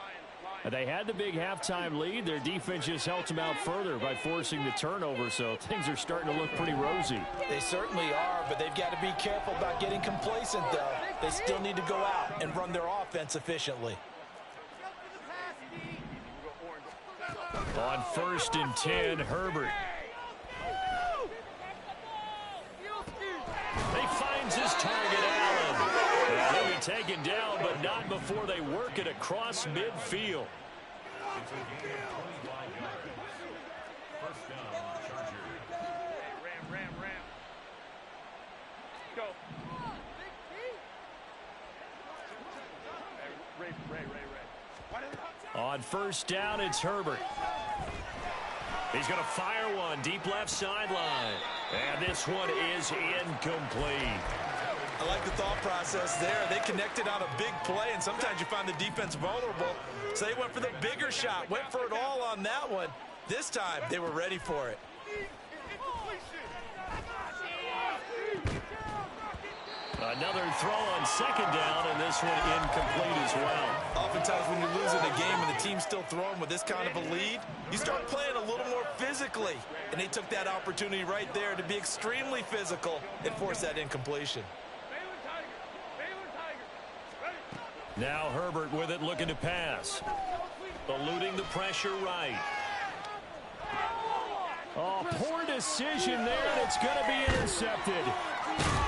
They had the big halftime lead. Their defense just helped them out further by forcing the turnover, so things are starting to look pretty rosy. They certainly are, but they've got to be careful about getting complacent, though. They still need to go out and run their offense efficiently. On 1st and 10, Herbert. He finds his target, Allen. He'll be taken down, but not before they work it across midfield. It's a gain of 25 yards. First down, Chargers. Ram. Go. Ray. On 1st down, it's Herbert. He's going to fire one deep left sideline. And this one is incomplete. I like the thought process there. They connected on a big play, and sometimes you find the defense vulnerable. So they went for the bigger shot, went for it all on that one. This time, they were ready for it. Another throw on second down, and this one incomplete as well. Oftentimes when you're losing a game and the team's still throwing with this kind of a lead, you start playing a little more physically. And they took that opportunity right there to be extremely physical and force that incompletion. Now Herbert with it, looking to pass. Eluding the pressure right. Oh, poor decision there, and it's going to be intercepted.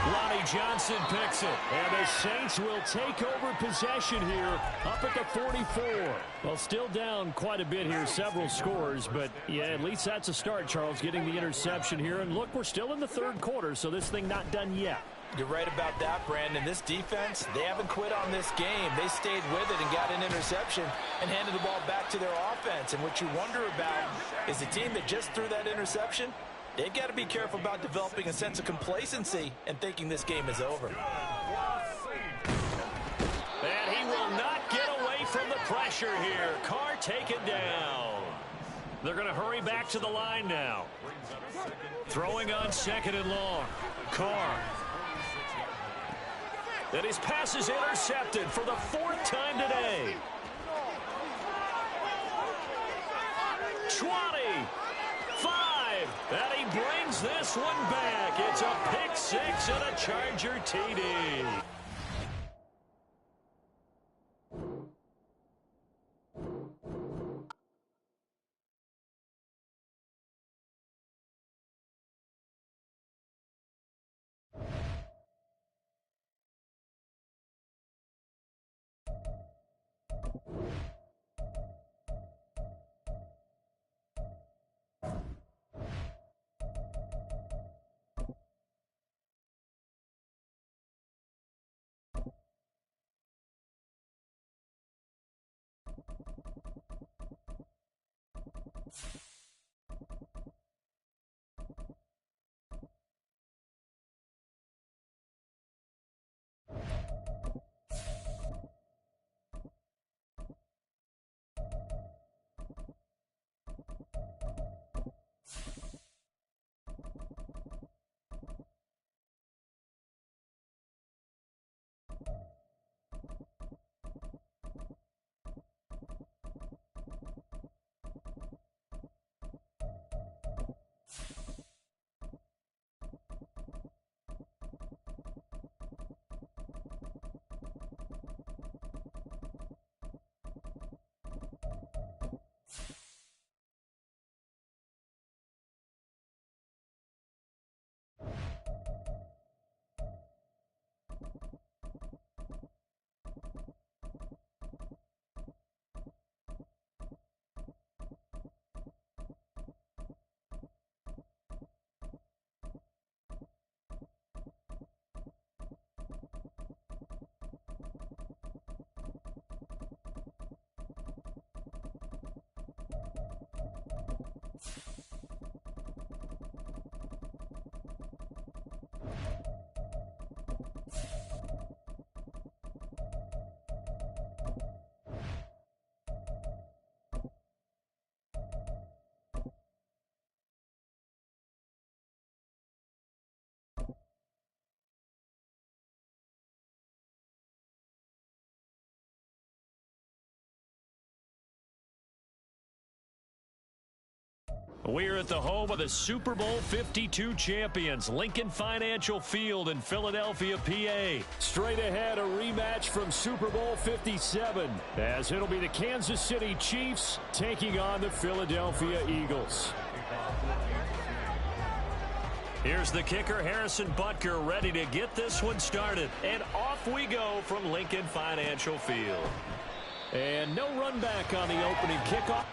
Lonnie Johnson picks it, and the Saints will take over possession here up at the 44. Well, still down quite a bit here, several scores, but yeah, at least that's a start, Charles, getting the interception here. And look, we're still in the third quarter, so this thing not done yet. You're right about that, Brandon. This defense, they haven't quit on this game. They stayed with it and got an interception and handed the ball back to their offense. And what you wonder about is the team that just threw that interception, they've got to be careful about developing a sense of complacency and thinking this game is over. And he will not get away from the pressure here. Carr taken down. They're going to hurry back to the line now. Throwing on second and long. Carr. And his pass is intercepted for the fourth time today. 20. 5. And he brings this one back. It's a pick six and a Charger TD. We're at the home of the Super Bowl 52 champions, Lincoln Financial Field in Philadelphia, PA. Straight ahead, a rematch from Super Bowl 57, as it'll be the Kansas City Chiefs taking on the Philadelphia Eagles. Here's the kicker, Harrison Butker, ready to get this one started. And off we go from Lincoln Financial Field. And no run back on the opening kickoff.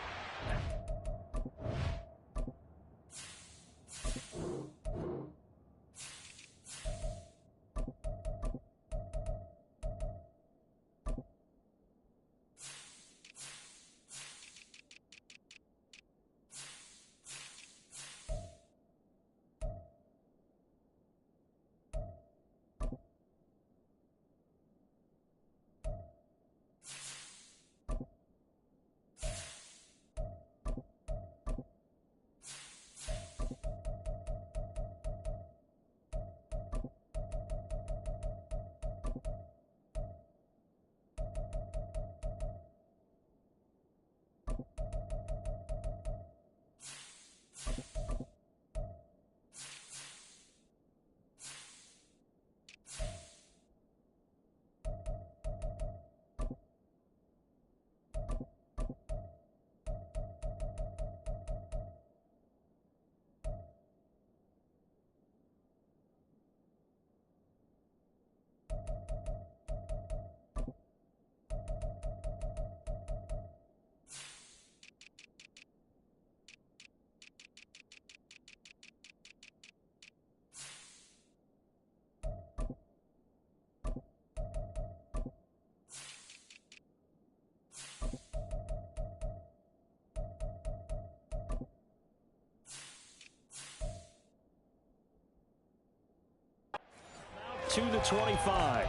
to the 25.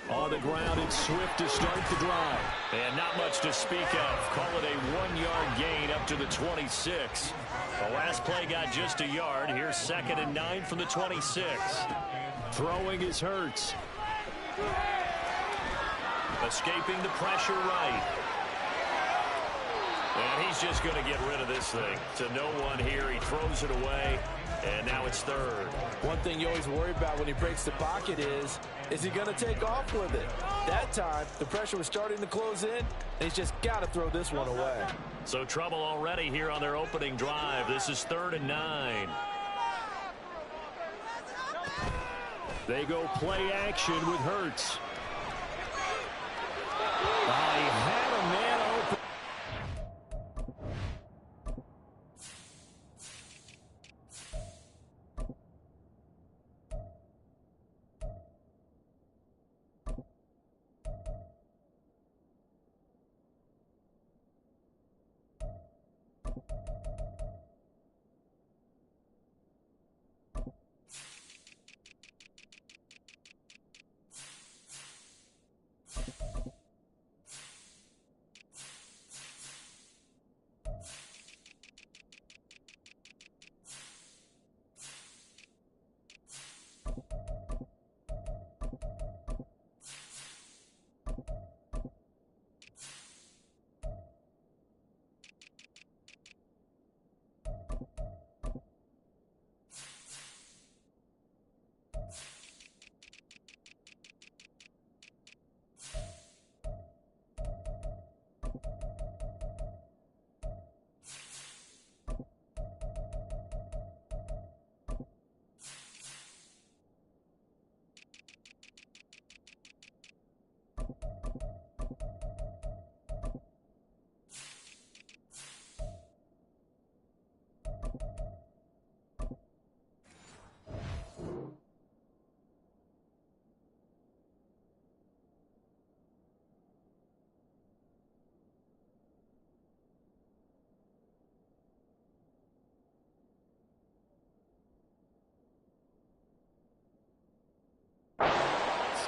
On the ground, it's Swift to start the drive. And not much to speak of. Call it a 1-yard gain up to the 26. The last play got just a yard. Here's 2nd and 9 from the 26. Throwing is Hurts. Escaping the pressure right. And he's just going to get rid of this thing. To no one here. He throws it away. And now it's 3rd. One thing you always worry about when he breaks the pocket is he going to take off with it? That time, the pressure was starting to close in, and he's just got to throw this one away. So trouble already here on their opening drive. This is 3rd and 9. They go play action with Hurts. He had a man open.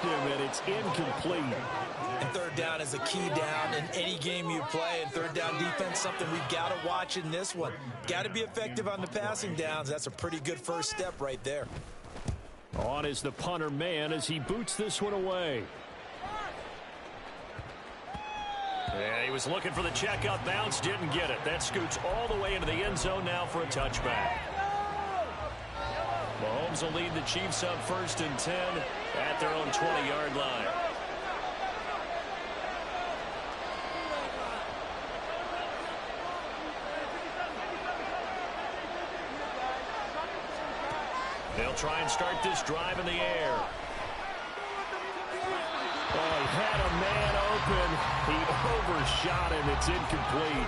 And it's incomplete. And 3rd down is a key down in any game you play. And 3rd down defense, something we've got to watch in this one. Got to be effective on the passing downs. That's a pretty good first step right there. On is the punter man as he boots this one away. And he was looking for the checkup bounce, didn't get it. That scoots all the way into the end zone now for a touchback. Mahomes will lead the Chiefs up 1st and 10 at their own 20-yard line. They'll try and start this drive in the air. Oh, he had a man open. He overshot him. It's incomplete.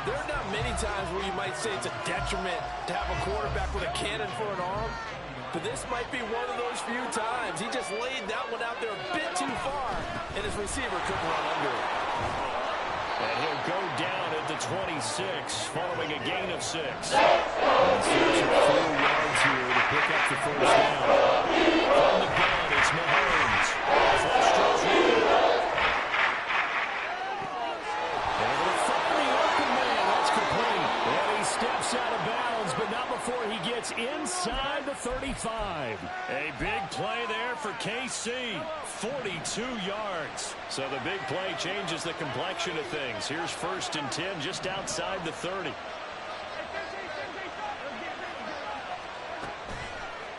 There are not many times where you might say it's a detriment to have a quarterback with a cannon for an arm, but this might be one of those few times. He just laid that one out there a bit too far, and his receiver couldn't run under it. And he'll go down at the 26, following a gain of 6. And search of 4 yards here to pick up the first down. From the gun, it's Mahomes. Flush draws lead. And they'll find the open man. That's complete. And he steps out of bounds, but not before he gets inside the 35. A big play there for KC. 42 yards. So the big play changes the complexion of things. Here's 1st and 10 just outside the 30.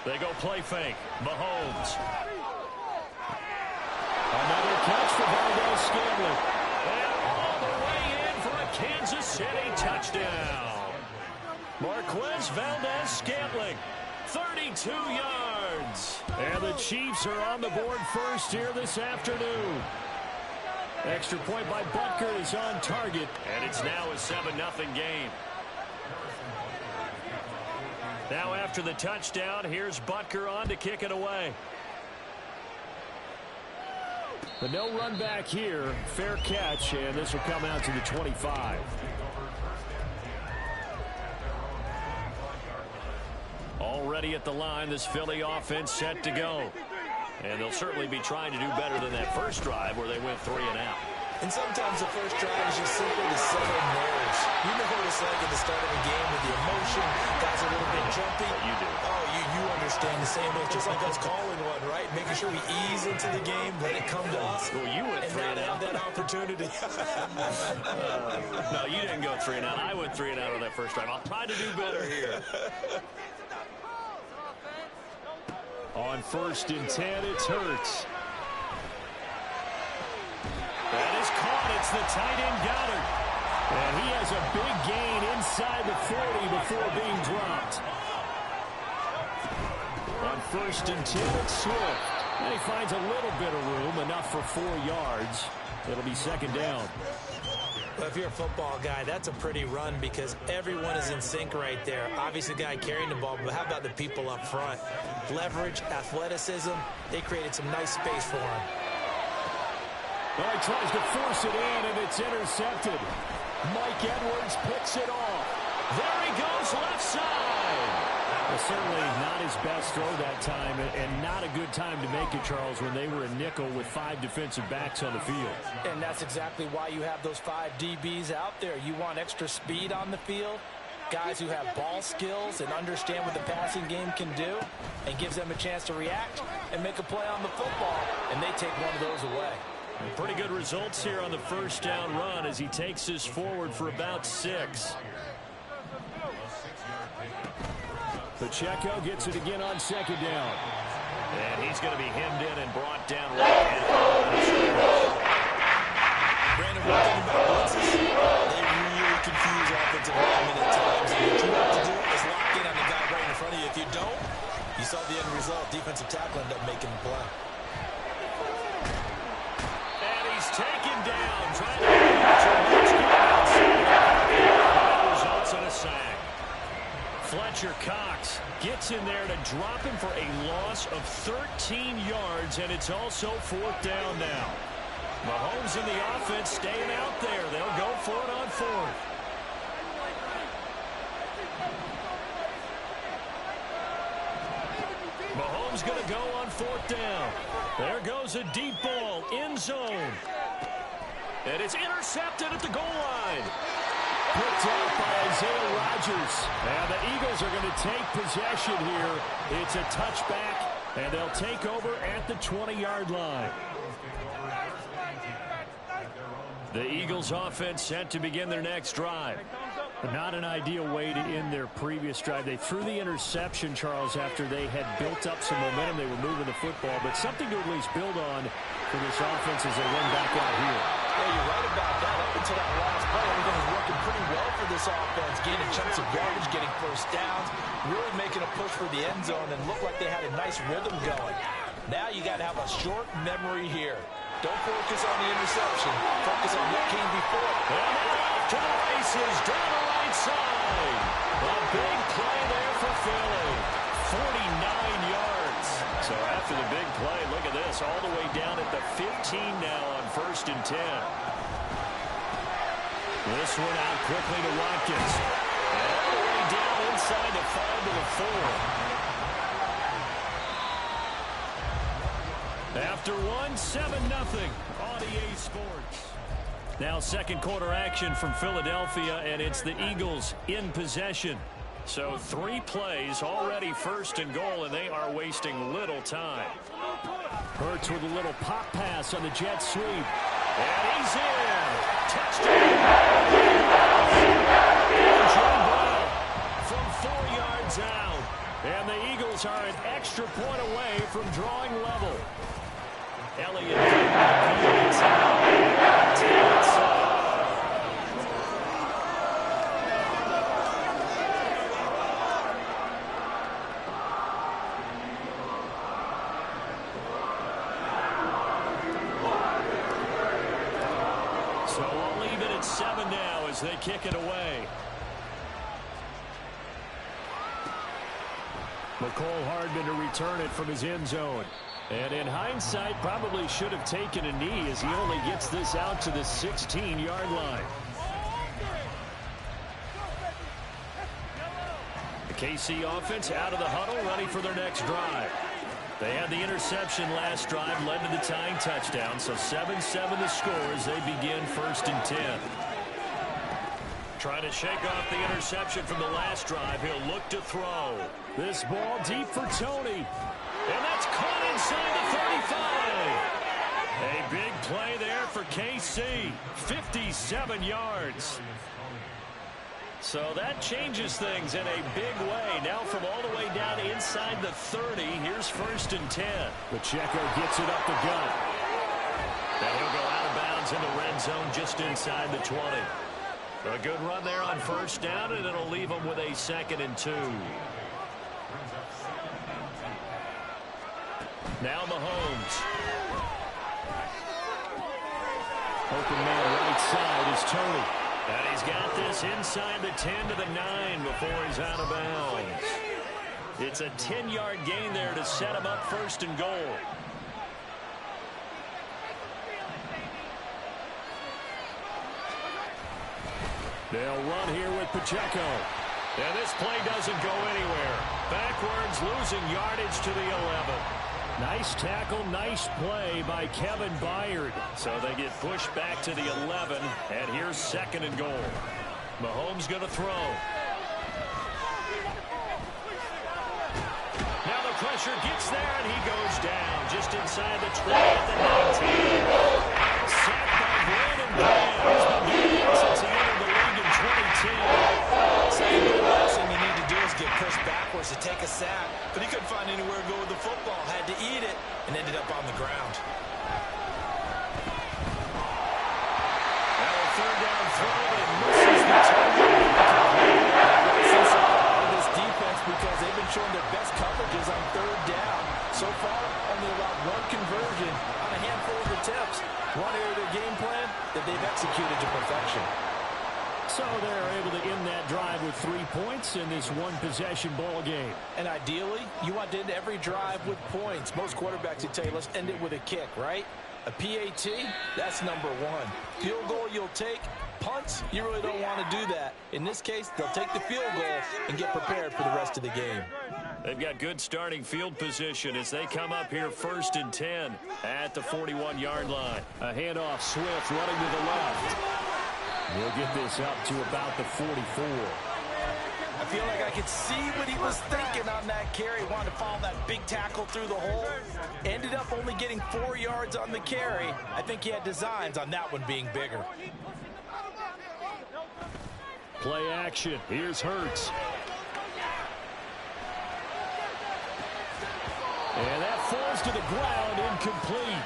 They go play fake. Mahomes. Another catch for Valdez-Scantling. And all the way in for a Kansas City touchdown. Marquez Valdez-Scantling. 32 yards. And the Chiefs are on the board first here this afternoon. Extra point by Butker is on target. And it's now a 7-0 game. Now after the touchdown, here's Butker on to kick it away. But no run back here. Fair catch, and this will come out to the 25. Already at the line, this Philly offense set to go. And they'll certainly be trying to do better than that first drive where they went 3 and out. And sometimes the first drive is just simply to settle nerves. You know what it's like at the start of a game with the emotion. Guys are a little bit jumpy. You do. Oh, you understand the same way. It's just like us calling one, right? Making sure we ease into the game, let it come to us. Well, you went 3 and out. Have that opportunity. No, you didn't go 3 and out. I went 3 and out on that first drive. I'll try to do better here. On 1st and 10, it's Hurts. That is caught. It's the tight end Goddard. And he has a big gain inside the 40 before being dropped. On 1st and 10, it's Swift. And he finds a little bit of room, enough for 4 yards. It'll be 2nd down. Well, if you're a football guy, that's a pretty run because everyone is in sync right there. Obviously, the guy carrying the ball, but how about the people up front? Leverage, athleticism, they created some nice space for him. Well, he tries to force it in, and it's intercepted. Mike Edwards picks it off. There he goes, left side. Well, certainly not his best throw that time, and not a good time to make it, Charles, when they were in nickel with 5 defensive backs on the field. And that's exactly why you have those 5 DBs out there. You want extra speed on the field, guys who have ball skills and understand what the passing game can do, and gives them a chance to react and make a play on the football, and they take one of those away. Pretty good results here on the first down run as he takes this forward for about 6. Pacheco gets it again on 2nd down. And he's going to be hemmed in and brought down right at Brandon, one thing about blitzes, they really confuse offensive linemen at times. And what you have to do is lock in on the guy right in front of you. If you don't, you saw the end result. Defensive tackle ended up making the play. And he's taken down. Trying to that results in a sack. Fletcher Cox gets in there to drop him for a loss of 13 yards, and it's also 4th down now. Mahomes and the offense staying out there. They'll go for it on 4th. Mahomes going to go on 4th down. There goes a deep ball, end zone. And it's intercepted at the goal line. Picked up by Isaiah Rodgers. And the Eagles are going to take possession here. It's a touchback, and they'll take over at the 20-yard line. The Eagles offense set to begin their next drive. But not an ideal way to end their previous drive. They threw the interception, Charles, after they had built up some momentum. They were moving the football, but something to at least build on for this offense as they run back out here. Yeah, you're right about that. Up until that last play, everything was working pretty well for this offense. Gaining chunks of yardage, getting first downs, really making a push for the end zone, and looked like they had a nice rhythm going. Now you got to have a short memory here. Don't focus on the interception. Focus on what came before. And off to the races, down the right side. A big play there for Philly. 49 yards. So after the big play, look at this, all the way down at the 15 now on 1st and 10. This one out quickly to Watkins. And all the way down inside the 5 to the 4. After 7-0 on EA Sports. Now 2nd quarter action from Philadelphia, and it's the Eagles in possession. So 3 plays, already 1st and goal, and they are wasting little time. Hurts with a little pop pass on the jet sweep. And he's in. Touchdown. From 4 yards out. And the Eagles are an extra point away from drawing level. Elliott. So we'll leave it at 7 now as they kick it away. McCole Hardman to return it from his end zone. And in hindsight, probably should have taken a knee as he only gets this out to the 16-yard line. The KC offense out of the huddle, ready for their next drive. They had the interception last drive, led to the tying touchdown, so 7-7 the score as they begin 1st and 10. Trying to shake off the interception from the last drive. He'll look to throw. This ball deep for Tony. And that's caught inside the 35. A big play there for KC. 57 yards. So that changes things in a big way. Now from all the way down inside the 30, here's 1st and 10. Pacheco gets it up the gut. And he'll go out of bounds in the red zone just inside the 20. A good run there on 1st down, and it'll leave them with a 2nd and 2. Now Mahomes. Open man right side is Tony. And he's got this inside the 10 to the 9 before he's out of bounds. It's a 10-yard gain there to set him up 1st and goal. They'll run here with Pacheco. And this play doesn't go anywhere. Backwards, losing yardage to the 11. Nice tackle, nice play by Kevin Byard. So they get pushed back to the 11, and here's 2nd and goal. Mahomes going to throw. Now the pressure gets there, and he goes down just inside the 20 at the 19. Sacked by Brandon Graham. He's been doing it since he entered the league in 2010. Saying the last thing you need to do is get pushed backwards to take a sack, but he couldn't find anywhere to go with the football, had to eat it, and ended up on the ground. Now a 3rd down throw, but it misses the target. This defense, because they've been showing their best coverages on 3rd down. So far, only allowed 1 conversion on a handful of attempts. One area of their game plan that they've executed to perfection. So they're able to end that drive with 3 points in this one-possession ball game. And ideally, you want to end every drive with points. Most quarterbacks would tell you, let's end it with a kick, right? A PAT, that's number 1. Field goal you'll take. Punts, you really don't want to do that. In this case, they'll take the field goal and get prepared for the rest of the game. They've got good starting field position as they come up here 1st and 10 at the 41-yard line. A handoff, Swift running to the left. We'll get this up to about the 44. I feel like I could see what he was thinking on that carry. Wanted to follow that big tackle through the hole. Ended up only getting 4 yards on the carry. I think he had designs on that one being bigger. Play action. Here's Hurts. And that falls to the ground, incomplete.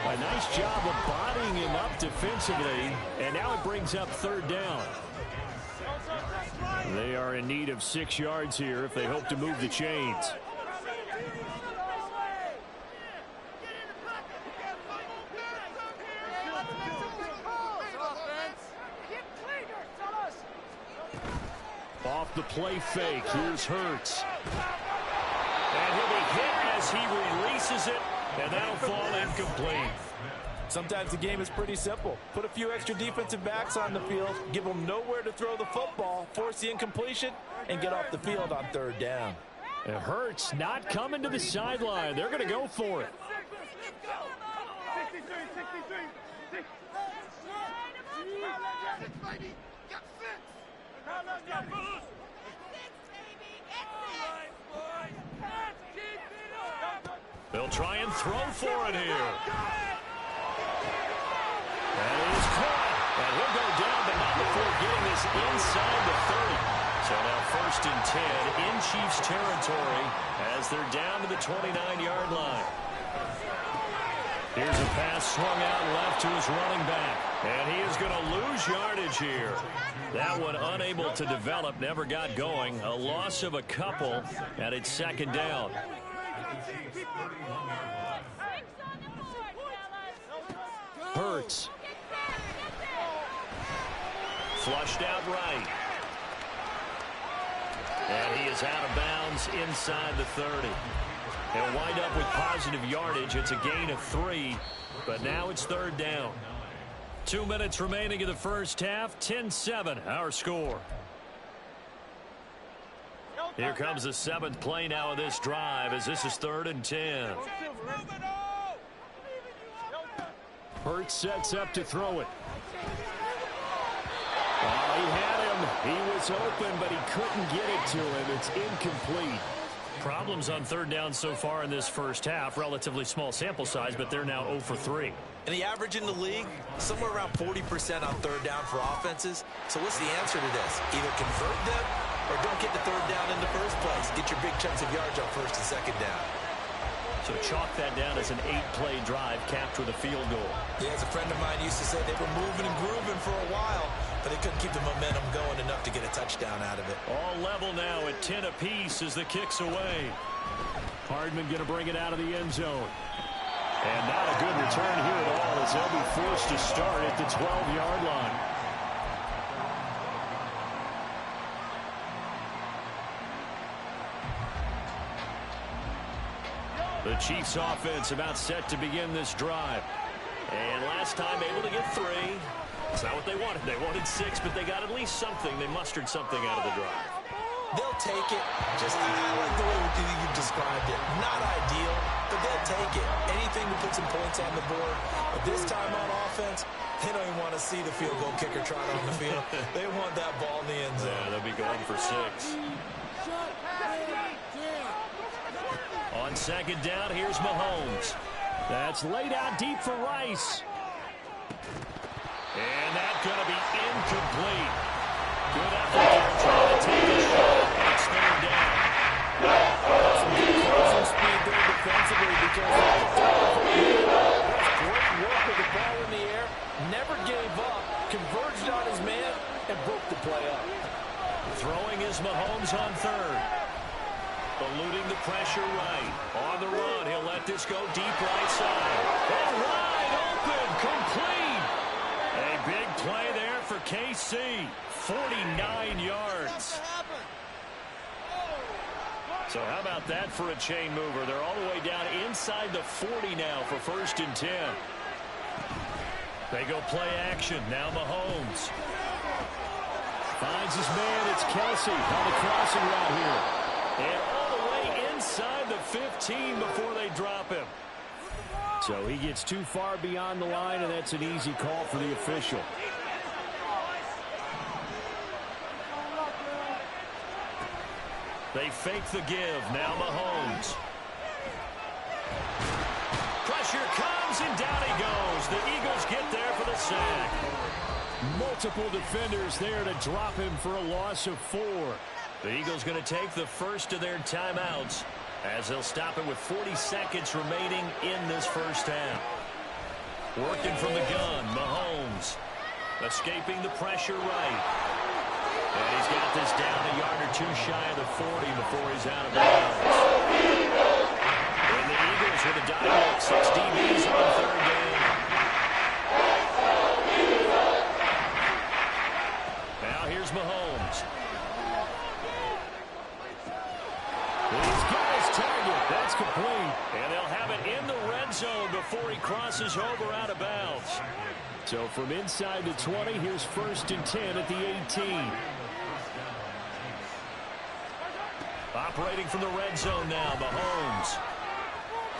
A nice job of bodying him up defensively, and now it brings up 3rd down. They are in need of 6 yards here if they hope to move the chains. Off the play fake, here's Hurts. And he'll be hit as he releases it, and that'll fall incomplete. Sometimes the game is pretty simple. Put a few extra defensive backs on the field, give them nowhere to throw the football, force the incompletion, and get off the field on 3rd down. It hurts not coming to the sideline. They're going to go for it. They'll try and throw for it here. That is caught. And he'll go down, but not before getting this inside the 30. So now 1st and 10 in Chiefs territory as they're down to the 29-yard line. Here's a pass swung out left to his running back. And he is going to lose yardage here. That one unable to develop, never got going. A loss of a couple, and it's 2nd down. Hurts. Flushed out right. And he is out of bounds inside the 30. He'll wind up with positive yardage. It's a gain of 3, but now it's 3rd down. 2 minutes remaining in the first half. 10-7, our score. Here comes the 7th play now of this drive as this is 3rd and 10. Hurts sets up to throw it. Oh, he had him. He was open, but he couldn't get it to him. It's incomplete. Problems on 3rd down so far in this first half. Relatively small sample size, but they're now 0 for 3. And the average in the league, somewhere around 40% on 3rd down for offenses. So what's the answer to this? Either convert them or don't get the 3rd down in the first place. Get your big chunks of yards on 1st and 2nd down. So chalk that down as an 8-play drive capped with a field goal. Yeah, as a friend of mine used to say, they were moving and grooving for a while, but they couldn't keep the momentum going enough to get a touchdown out of it. All level now at 10 apiece as the kick's away. Hardman going to bring it out of the end zone. And not a good return here at all as they'll be forced to start at the 12-yard line. The Chiefs offense about set to begin this drive. And last time able to get 3. It's not what they wanted. They wanted 6, but they got at least something. They mustered something out of the drive. They'll take it. Just I like the way you described it. Not ideal, but they'll take it. Anything to put some points on the board. But this time on offense, they don't even want to see the field goal kicker trot on the field. They want that ball in the end zone. Yeah, they'll be going for 6. On 2nd down, here's Mahomes. That's laid out deep for Rice. And that's going to be incomplete. Good effort there trying to take a shot. It's 3rd down. Some good closing speed there defensively because that's great work with the ball in the air. Never gave up. Converged on his man and broke the play up. Throwing is Mahomes on 3rd. Eluding the pressure right. On the run, he'll let this go deep right side. And wide open, complete. A big play there for KC. 49 yards. So how about that for a chain mover? They're all the way down inside the 40 now for 1st and 10. They go play action. Now Mahomes. Finds his man. It's Kelsey on the crossing route here. And all the way inside the 15 before they drop him. So he gets too far beyond the line, and that's an easy call for the official. They fake the give. Now Mahomes. Pressure comes, and down he goes. The Eagles get there for the sack. Multiple defenders there to drop him for a loss of 4. The Eagles going to take the first of their timeouts as they'll stop it with 40 seconds remaining in this first half. Working from the gun, Mahomes. Escaping the pressure right. And he's got this down a yard or 2 shy of the 40 before he's out of bounds. And the Eagles with a dive look, 6 DBs on 3rd down. Now here's Mahomes. He's got his target. That's complete. And they'll have it in the red zone before he crosses over out of bounds. So from inside the 20, here's 1st and 10 at the 18. Operating from the red zone now, Mahomes.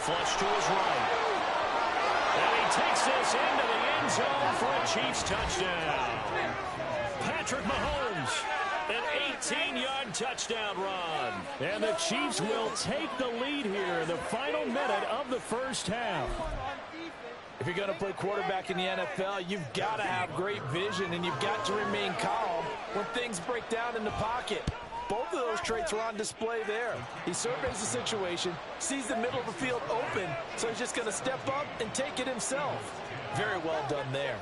Flush to his right. And he takes this into the end zone for a Chiefs touchdown. Patrick Mahomes, an 18-yard touchdown run. And the Chiefs will take the lead here in the final minute of the first half. If you're going to play quarterback in the NFL, you've got to have great vision, and you've got to remain calm when things break down in the pocket. Both of those traits are on display there. He surveys the situation, sees the middle of the field open, so he's just going to step up and take it himself. Very well done there.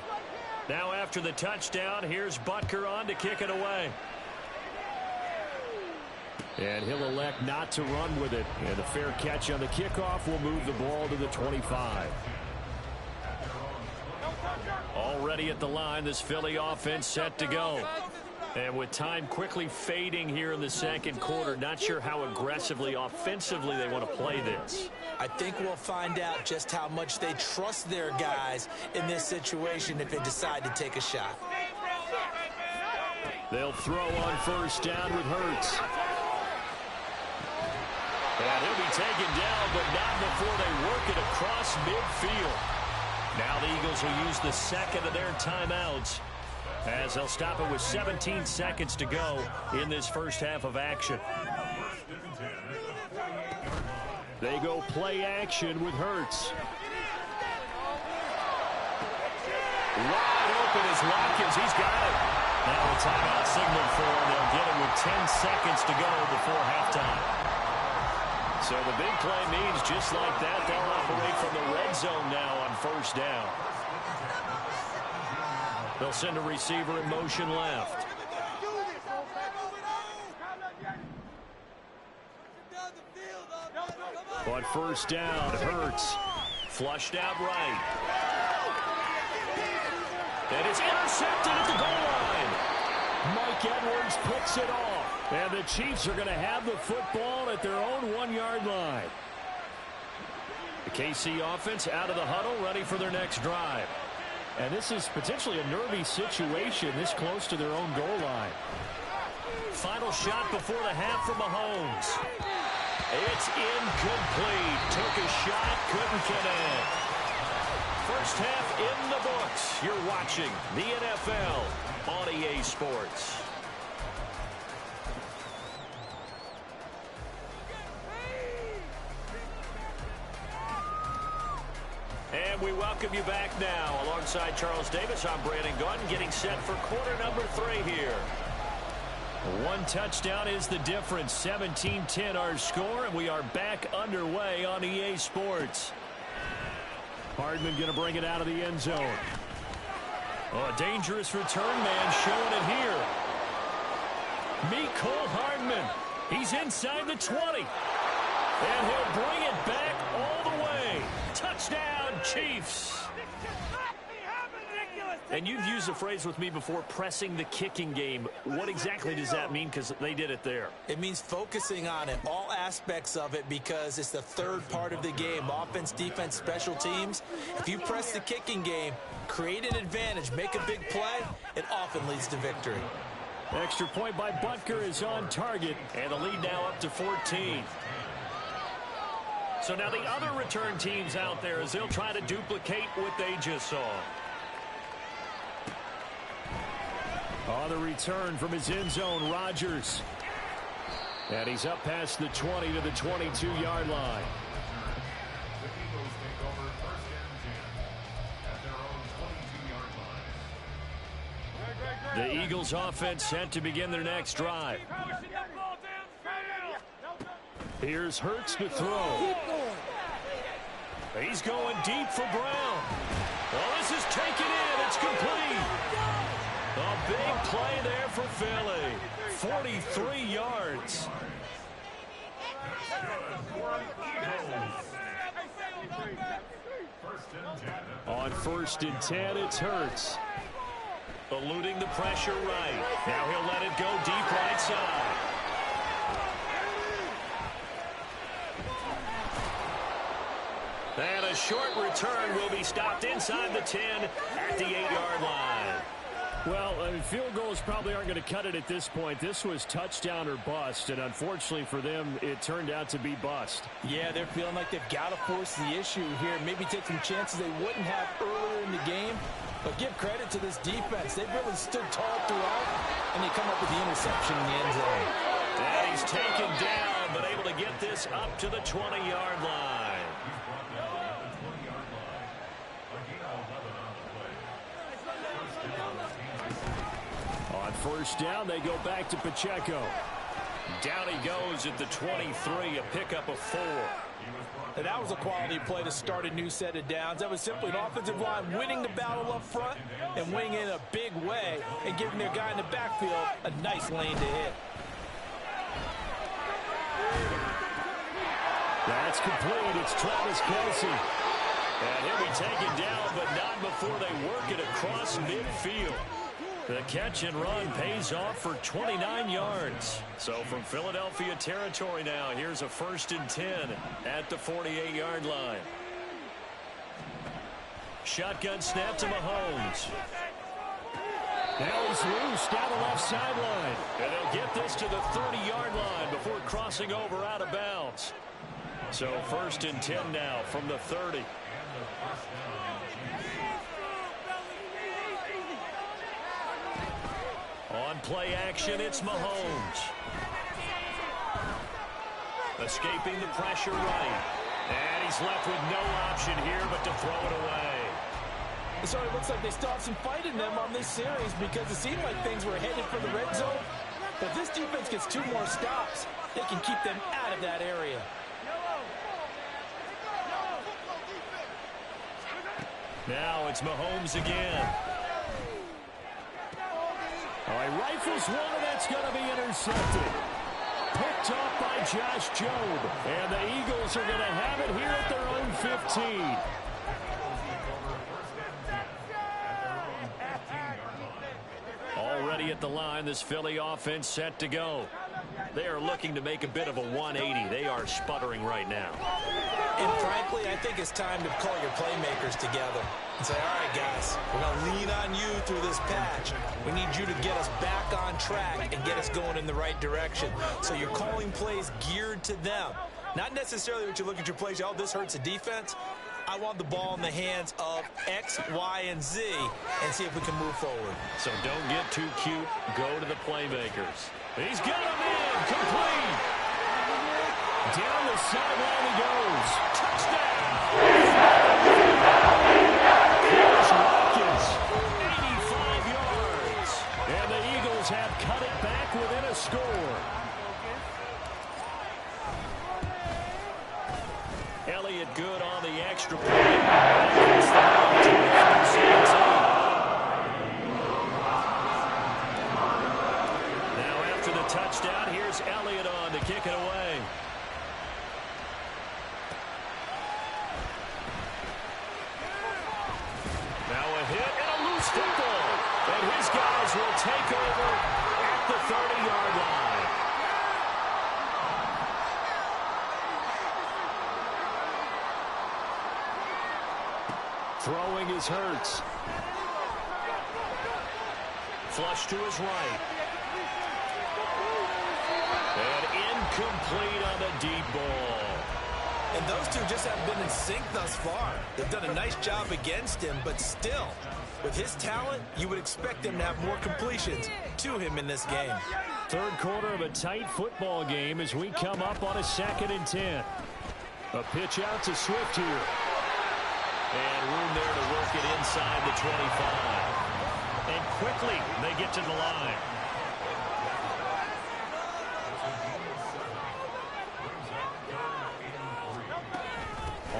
Now after the touchdown, here's Butker on to kick it away. And he'll elect not to run with it. And a fair catch on the kickoff will move the ball to the 25. Already at the line, this Philly offense set to go. And with time quickly fading here in the second quarter, not sure how aggressively, offensively they want to play this. I think we'll find out just how much they trust their guys in this situation if they decide to take a shot. They'll throw on first down with Hurts. And he'll be taken down, but not before they work it across midfield. Now the Eagles will use the second of their timeouts, as they'll stop it with 17 seconds to go in this first half of action. They go play action with Hurts. Wide open is Watkins. He's got it. Now a timeout signal for him. They'll get it with 10 seconds to go before halftime. So the big play means just like that, they'll operate from the red zone now on first down. They'll send a receiver in motion left. On first down, Hurts. Flushed out right. And it's intercepted at the goal line. Mike Edwards picks it off. And the Chiefs are going to have the football at their own 1-yard line. The KC offense out of the huddle, ready for their next drive. And this is potentially a nervy situation this close to their own goal line. Final shot before the half from Mahomes. It's incomplete. Took a shot, couldn't connect. First half in the books. You're watching the NFL on EA Sports. And we welcome you back now. Alongside Charles Davis, I'm Brandon Gaudin, getting set for quarter number 3 here. One touchdown is the difference. 17-10 our score, and we are back underway on EA Sports. Hardman going to bring it out of the end zone. Oh, a dangerous return man showing it here. Mecole Hardman. He's inside the 20. And he'll bring it back all the way. Touchdown, Chiefs. And you've used the phrase with me before, pressing the kicking game. What exactly does that mean? Because they did it there. It means focusing on it, all aspects of it, because it's the third part of the game. Offense, defense, special teams. If you press the kicking game, create an advantage, make a big play, it often leads to victory. Extra point by Butker is on target. And the lead now up to 14. So now the other return teams out there as they'll try to duplicate what they just saw. On the return from his end zone, Rodgers. And he's up past the 20 to the 22-yard line. The Eagles offense set to begin their next drive. Here's Hurts to throw. He's going deep for Brown. Well, this is taken in. It's complete. A big play there for Philly. 43 yards. On 1st and 10, it's Hurts. Eluding the pressure right. Now he'll let it go deep right side. And a short return will be stopped inside the 10 at the 8-yard line. Well, field goals probably aren't going to cut it at this point. This was touchdown or bust, and unfortunately for them, it turned out to be bust. Yeah, they're feeling like they've got to force the issue here. Maybe take some chances they wouldn't have earlier in the game. But give credit to this defense. They've really stood tall throughout, and they come up with the interception in the end zone. And he's taken down, but able to get this up to the 20-yard line. On 1st down, they go back to Pacheco. Down he goes at the 23, a pickup of 4. And that was a quality play to start a new set of downs. That was simply an offensive line winning the battle up front and winning it in a big way and giving their guy in the backfield a nice lane to hit. That's complete. It's Travis Kelce. And he'll be taken down, but not before they work it across midfield. The catch and run pays off for 29 yards. So from Philadelphia territory now, here's a 1st and 10 at the 48-yard line. Shotgun snap to Mahomes. Now he's loose down the left sideline. And they'll get this to the 30-yard line before crossing over out of bounds. So 1st and 10 now from the 30. On play action, it's Mahomes. Escaping the pressure right. And he's left with no option here but to throw it away. So it looks like they still have some fight in them on this series because it seemed like things were headed for the red zone. But if this defense gets 2 more stops, they can keep them out of that area. Now it's Mahomes again. All right, rifles one, that's going to be intercepted. Picked off by Josh Jobe. And the Eagles are going to have it here at their own 15. Already at the line, this Philly offense set to go. They are looking to make a bit of a 180. They are sputtering right now. And frankly, I think it's time to call your playmakers together and say, all right, guys, we're going to lean on you through this patch. We need you to get us back on track and get us going in the right direction. So you're calling plays geared to them. Not necessarily what you look at your plays, oh, this hurts the defense. I want the ball in the hands of X, Y, and Z and see if we can move forward. So don't get too cute. Go to the playmakers. He's got him in. Complete. Down the sideline he goes. Touchdown. Here's Watkins. 85 yards. And the Eagles have cut it back within a score. Elliott good on the extra point. Now after the touchdown, here's Elliott on to kick it away. Now a hit and a loose football. And his guys will take over at the 30-yard line. Throwing is Hurts. Flush to his right. And incomplete on the deep ball. And those two just haven't been in sync thus far. They've done a nice job against him, but still, with his talent, you would expect them to have more completions to him in this game. Third quarter of a tight football game as we come up on a 2nd and 10. A pitch out to Swift here. And room there to work it inside the 25. And quickly they get to the line.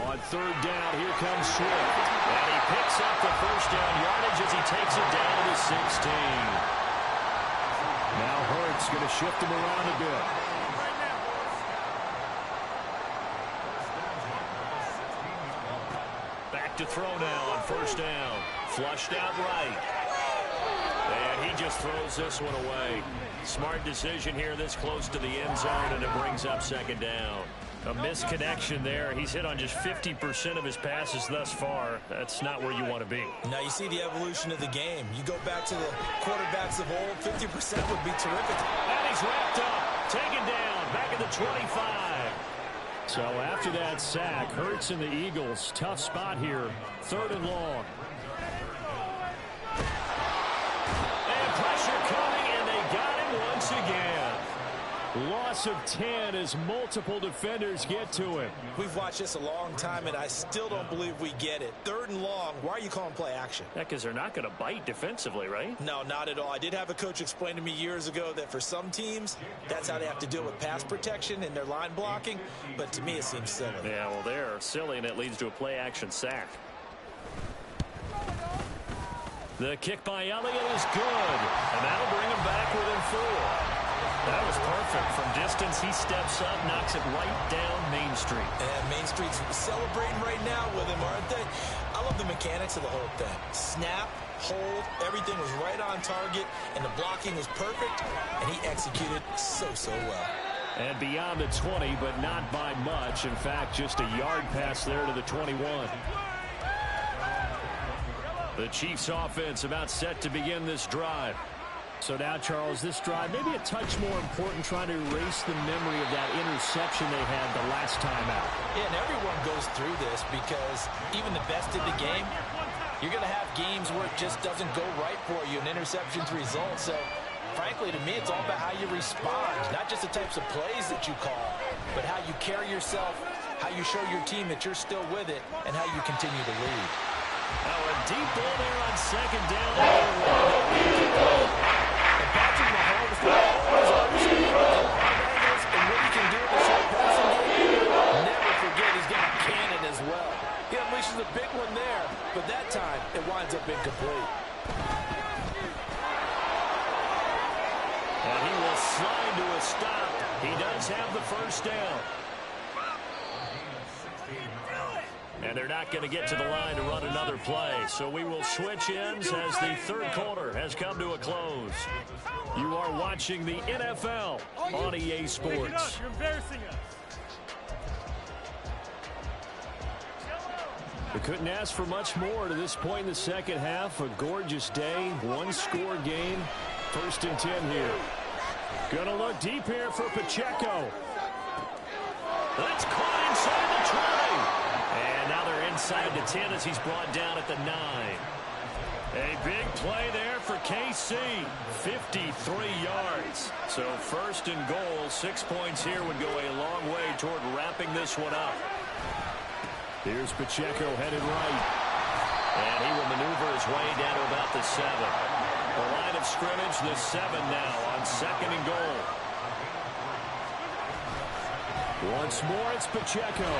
On 3rd down, here comes Swift. And he picks up the 1st down yardage as he takes it down to the 16. Now Hurts going to shift him around a bit. Back to throw now on 1st down. Flushed out right. And he just throws this one away. Smart decision here this close to the end zone, and it brings up 2nd down. A misconnection there. He's hit on just 50% of his passes thus far. That's not where you want to be. Now you see the evolution of the game. You go back to the quarterbacks of old, 50% would be terrific. And he's wrapped up, taken down, back at the 25. So after that sack, Hurts and the Eagles, tough spot here. 3rd and long. And pressure coming, and they got him once again. Loss of 10 as multiple defenders get to him. We've watched this a long time, and I still don't believe we get it. 3rd and long, why are you calling play action? Yeah, because they're not going to bite defensively, right? No, not at all. I did have a coach explain to me years ago that for some teams, that's how they have to deal with pass protection and their line blocking, but to me it seems silly. Yeah, well, they're silly, and it leads to a play-action sack. The kick by Elliott is good, and that'll bring him back within 4. That was perfect. From distance, he steps up, knocks it right down Main Street. And Main Street's celebrating right now with him, aren't they? I love the mechanics of the whole thing. Snap, hold. Everything was right on target, and the blocking was perfect, and he executed so well. And beyond the 20, but not by much. In fact, just a yard pass there to the 21. The Chiefs offense about set to begin this drive. So now, Charles, this drive maybe a touch more important, trying to erase the memory of that interception they had the last time out. Yeah, and everyone goes through this because even the best in the game, you're going to have games where it just doesn't go right for you, and interceptions result. So, frankly, to me, it's all about how you respond, not just the types of plays that you call, but how you carry yourself, how you show your team that you're still with it, and how you continue to lead. Now a deep ball there on second down. And Patrick Mahomes, for all his artistry and arm angles and what he can do in the short passing game, never forget he's got a cannon as well. He unleashes a big one there, but that time it winds up incomplete. And he will slide to a stop. He does have the first down. And they're not going to get to the line to run another play. So we will switch ends as the third quarter has come to a close. You are watching the NFL on EA Sports. You're embarrassing us. We couldn't ask for much more to this point in the second half. A gorgeous day, one-score game. 1st and 10 here. Gonna look deep here for Pacheco. That's caught inside the 20. And now they're inside the 10 as he's brought down at the 9. A big play there for KC. 53 yards. So 1st and goal, 6 points here would go a long way toward wrapping this one up. Here's Pacheco headed right. And he will maneuver his way down to about the 7. The line of scrimmage, the 7 now on 2nd and goal. Once more, it's Pacheco.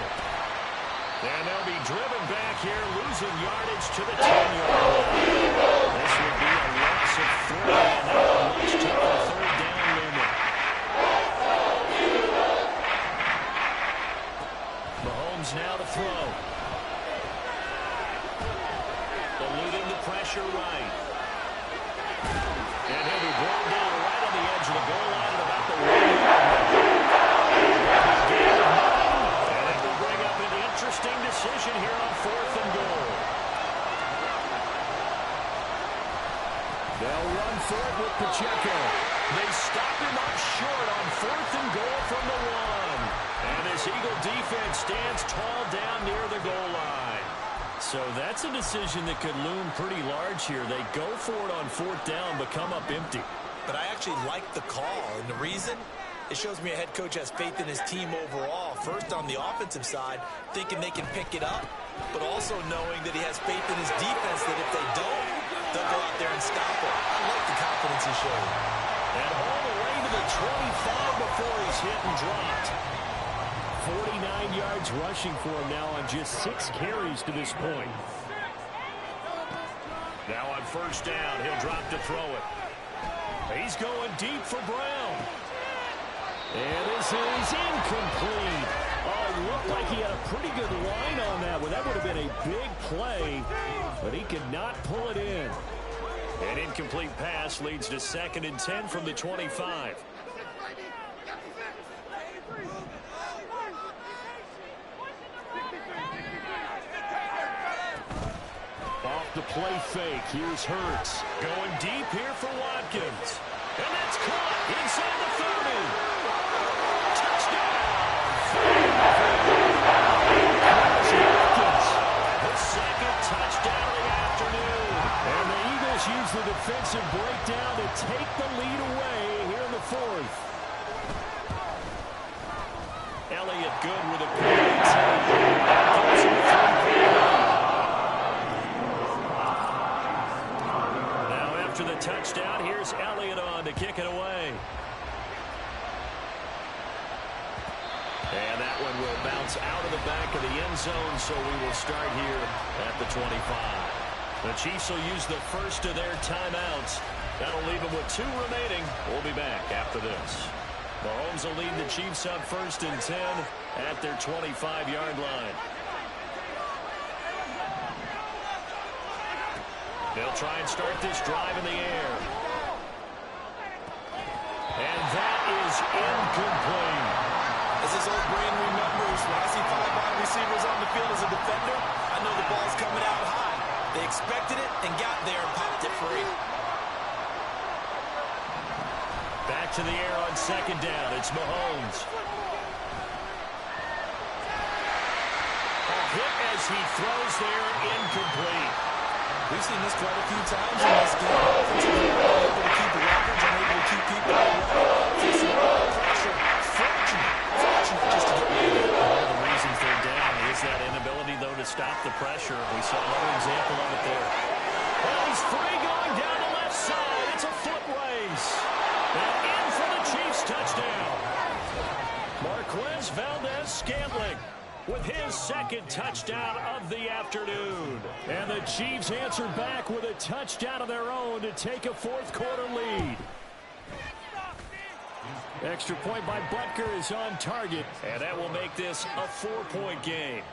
And they'll be driven back here, losing yardage to the 10-yard line. This would be a loss of 3, and that will reach to the 3rd down limit. Mahomes now to throw. Eluding the pressure right. And he'll be brought down right on the edge of the goal line at about the 1-yard line. Interesting decision here on 4th and goal. They'll run for it with Pacheco. They stop him up short on 4th and goal from the 1. And this Eagle defense stands tall down near the goal line. So that's a decision that could loom pretty large here. They go for it on 4th down, but come up empty. But I actually like the call, and the reason? It shows me a head coach has faith in his team overall. First on the offensive side, thinking they can pick it up, but also knowing that he has faith in his defense that if they don't, they'll go out there and stop him. I like the confidence he showed. And all the way to the 25 before he's hit and dropped. 49 yards rushing for him now on just 6 carries to this point. Now on 1st down, he'll drop to throw it. He's going deep for Brown. And this is incomplete. Oh, it looked like he had a pretty good line on that one. That would have been a big play, but he could not pull it in. An incomplete pass leads to 2nd and 10 from the 25. Off the play fake, here's Hurts. Going deep here for Watkins. And that's caught inside the 30. The 2nd touchdown of the afternoon. And the Eagles use the defensive breakdown to take the lead away here in the 4th. Elliott good with a penalty. Now after the touchdown, here's Elliott on to kick it away. And that one will bounce out of the back of the end zone, so we will start here at the 25. The Chiefs will use the first of their timeouts. That'll leave them with 2 remaining. We'll be back after this. Mahomes will lead the Chiefs up 1st and 10 at their 25-yard line. They'll try and start this drive in the air. And that is incomplete. As his old brain remembers, when I see 5 wide receivers on the field as a defender, I know the ball's coming out high. They expected it and got there and popped it free. Back to the air on second down. It's Mahomes. A hit as he throws there, incomplete. We've seen this quite a few times in this game. Offensively, able to keep leverage and able to keep people away. Facing a lot of pressure. Fortunate just to get rid of it. One of the reasons they're down is that inability, though, to stop the pressure. We saw another example of it there. Well, he's free going down the left side. It's a foot race. And in for the Chiefs touchdown. Marquez Valdez-Scantling with his second touchdown of the afternoon. And the Chiefs answer back with a touchdown of their own to take a fourth-quarter lead. Extra point by Butker is on target, and that will make this a 4-point game.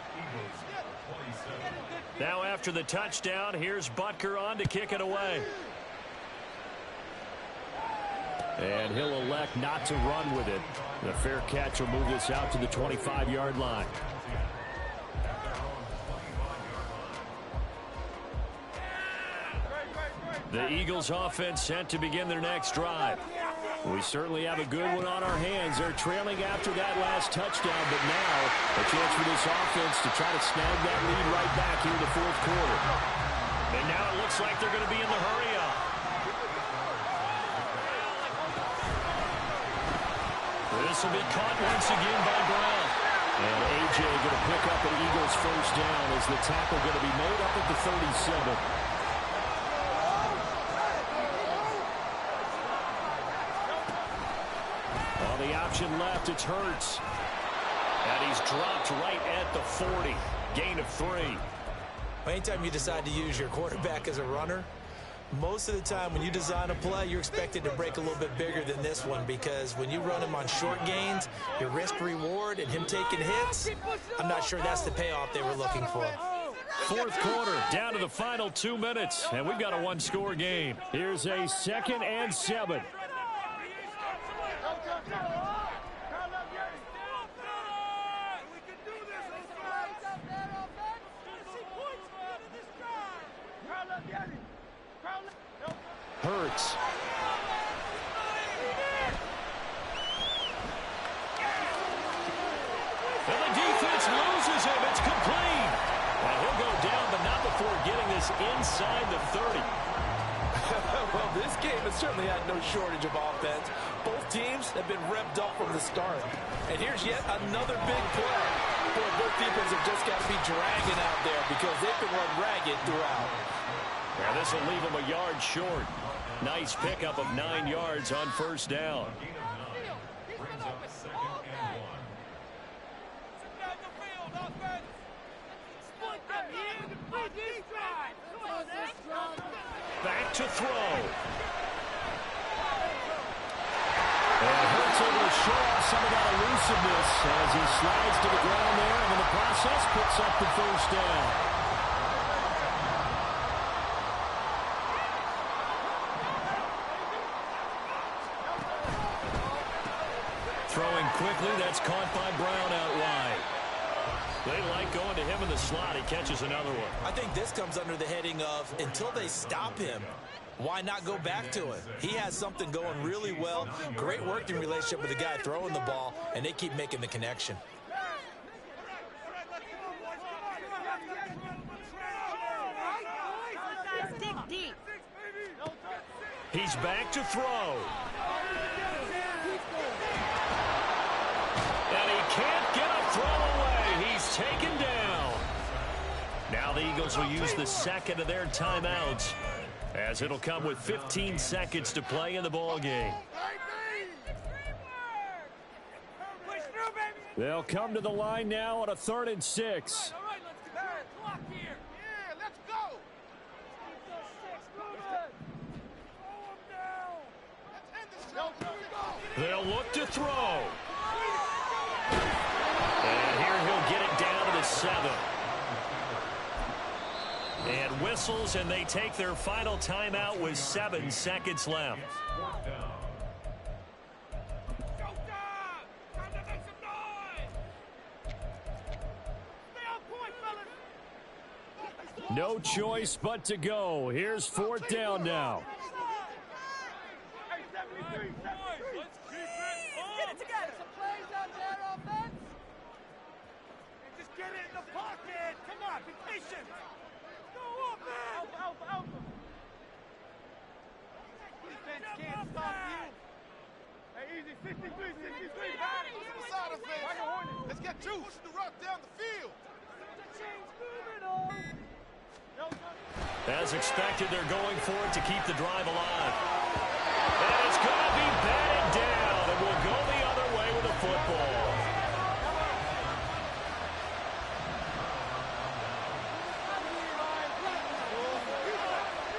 Now after the touchdown, here's Butker on to kick it away. And he'll elect not to run with it. The fair catch will move this out to the 25-yard line. The Eagles offense set to begin their next drive. We certainly have a good one on our hands. They're trailing after that last touchdown, but now a chance for this offense to try to snag that lead right back here in the fourth quarter. And now it looks like they're going to be in the hurry-up. This will be caught once again by Brown. And A.J. going to pick up an Eagles first down as the tackle going to be made up at the 37. On the option left, it's Hurts. And he's dropped right at the 40. Gain of 3. Anytime you decide to use your quarterback as a runner, most of the time when you design a play, you're expected to break a little bit bigger than this one, because when you run him on short gains, your risk-reward and him taking hits, I'm not sure that's the payoff they were looking for. Fourth quarter, down to the final 2 minutes, and we've got a one-score game. Here's a 2nd and 7. Hurts. And the defense loses him. It's complete. And he'll go down, but not before getting this inside the 30. Well, this game has certainly had no shortage of offense. Both teams have been revved up from the start. And here's yet another big play. Boy, both defenses have just got to be dragging out there because they can run ragged throughout. And this will leave him a yard short. Nice pickup of 9 yards on first down. Back to throw. And Hurts able to show off some of that elusiveness as he slides to the ground there, and in the process picks up the first down. Throwing quickly, that's caught by Brown out wide. They like going to him in the slot. He catches another one. I think this comes under the heading of, until they stop him, why not go back to it? He has something going really well. Great working relationship with the guy throwing the ball, and they keep making the connection. He's back to throw. And he can't get a throw away. He's taken down. Now the Eagles will use the second of their timeouts, as it'll come with 15 seconds to play in the ball game. They'll come to the line now on a 3rd and 6. They'll look to throw. And here he'll get it down to the 7. And whistles, and they take their final timeout with 7 seconds left. No choice but to go. Here's 4th down now. Get it together. Some plays out there, offense. Just get it in the pocket. Come on, be patient. Go up, man. Alpha. Defense can't stop you. Hey, easy. 63. Let's get juice. Push the rock down the field. The chain's moving on. As expected, they're going for it to keep the drive alive. And it's going to be batted down, and we'll go the other way with the football.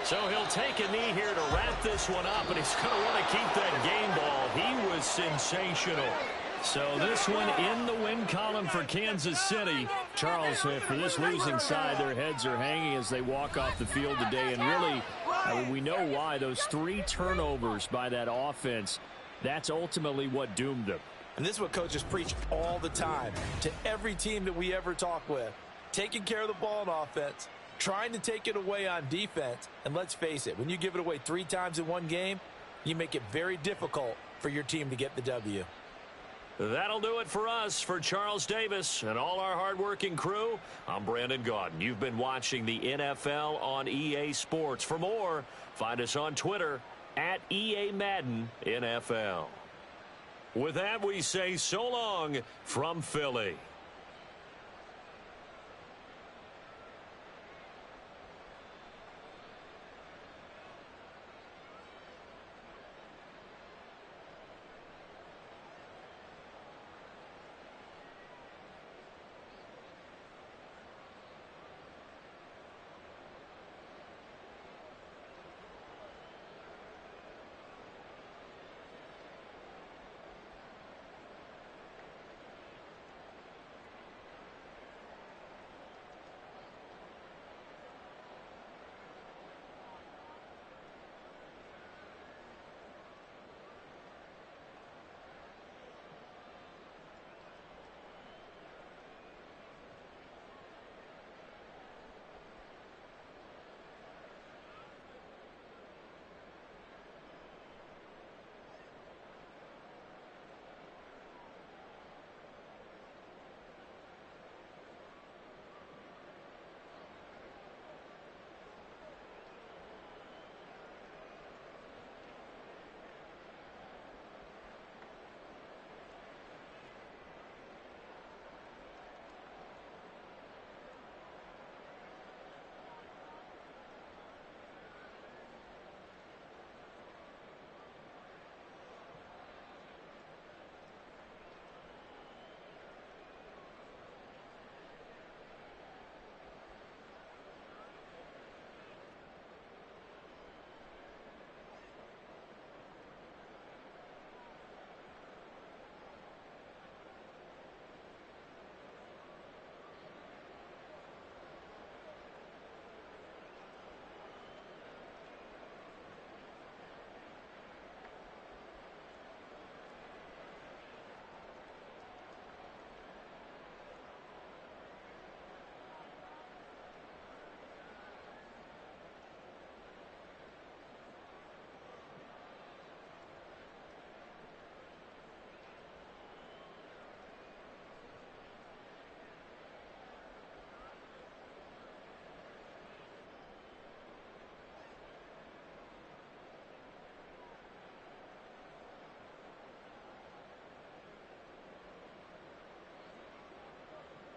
So he'll take a knee here to wrap this one up, and he's going to want to keep that game ball. He was sensational. So this one in the win column for Kansas City. Charles, for this losing side, their heads are hanging as they walk off the field today. And really, I mean, we know why. Those 3 turnovers by that offense, that's ultimately what doomed them. And this is what coaches preach all the time to every team that we ever talk with. Taking care of the ball on offense, trying to take it away on defense. And let's face it, when you give it away 3 times in one game, you make it very difficult for your team to get the W. That'll do it for us. For Charles Davis and all our hardworking crew, I'm Brandon Gaudin. You've been watching the NFL on EA Sports. For more, find us on Twitter at EA Madden NFL. With that, we say so long from Philly.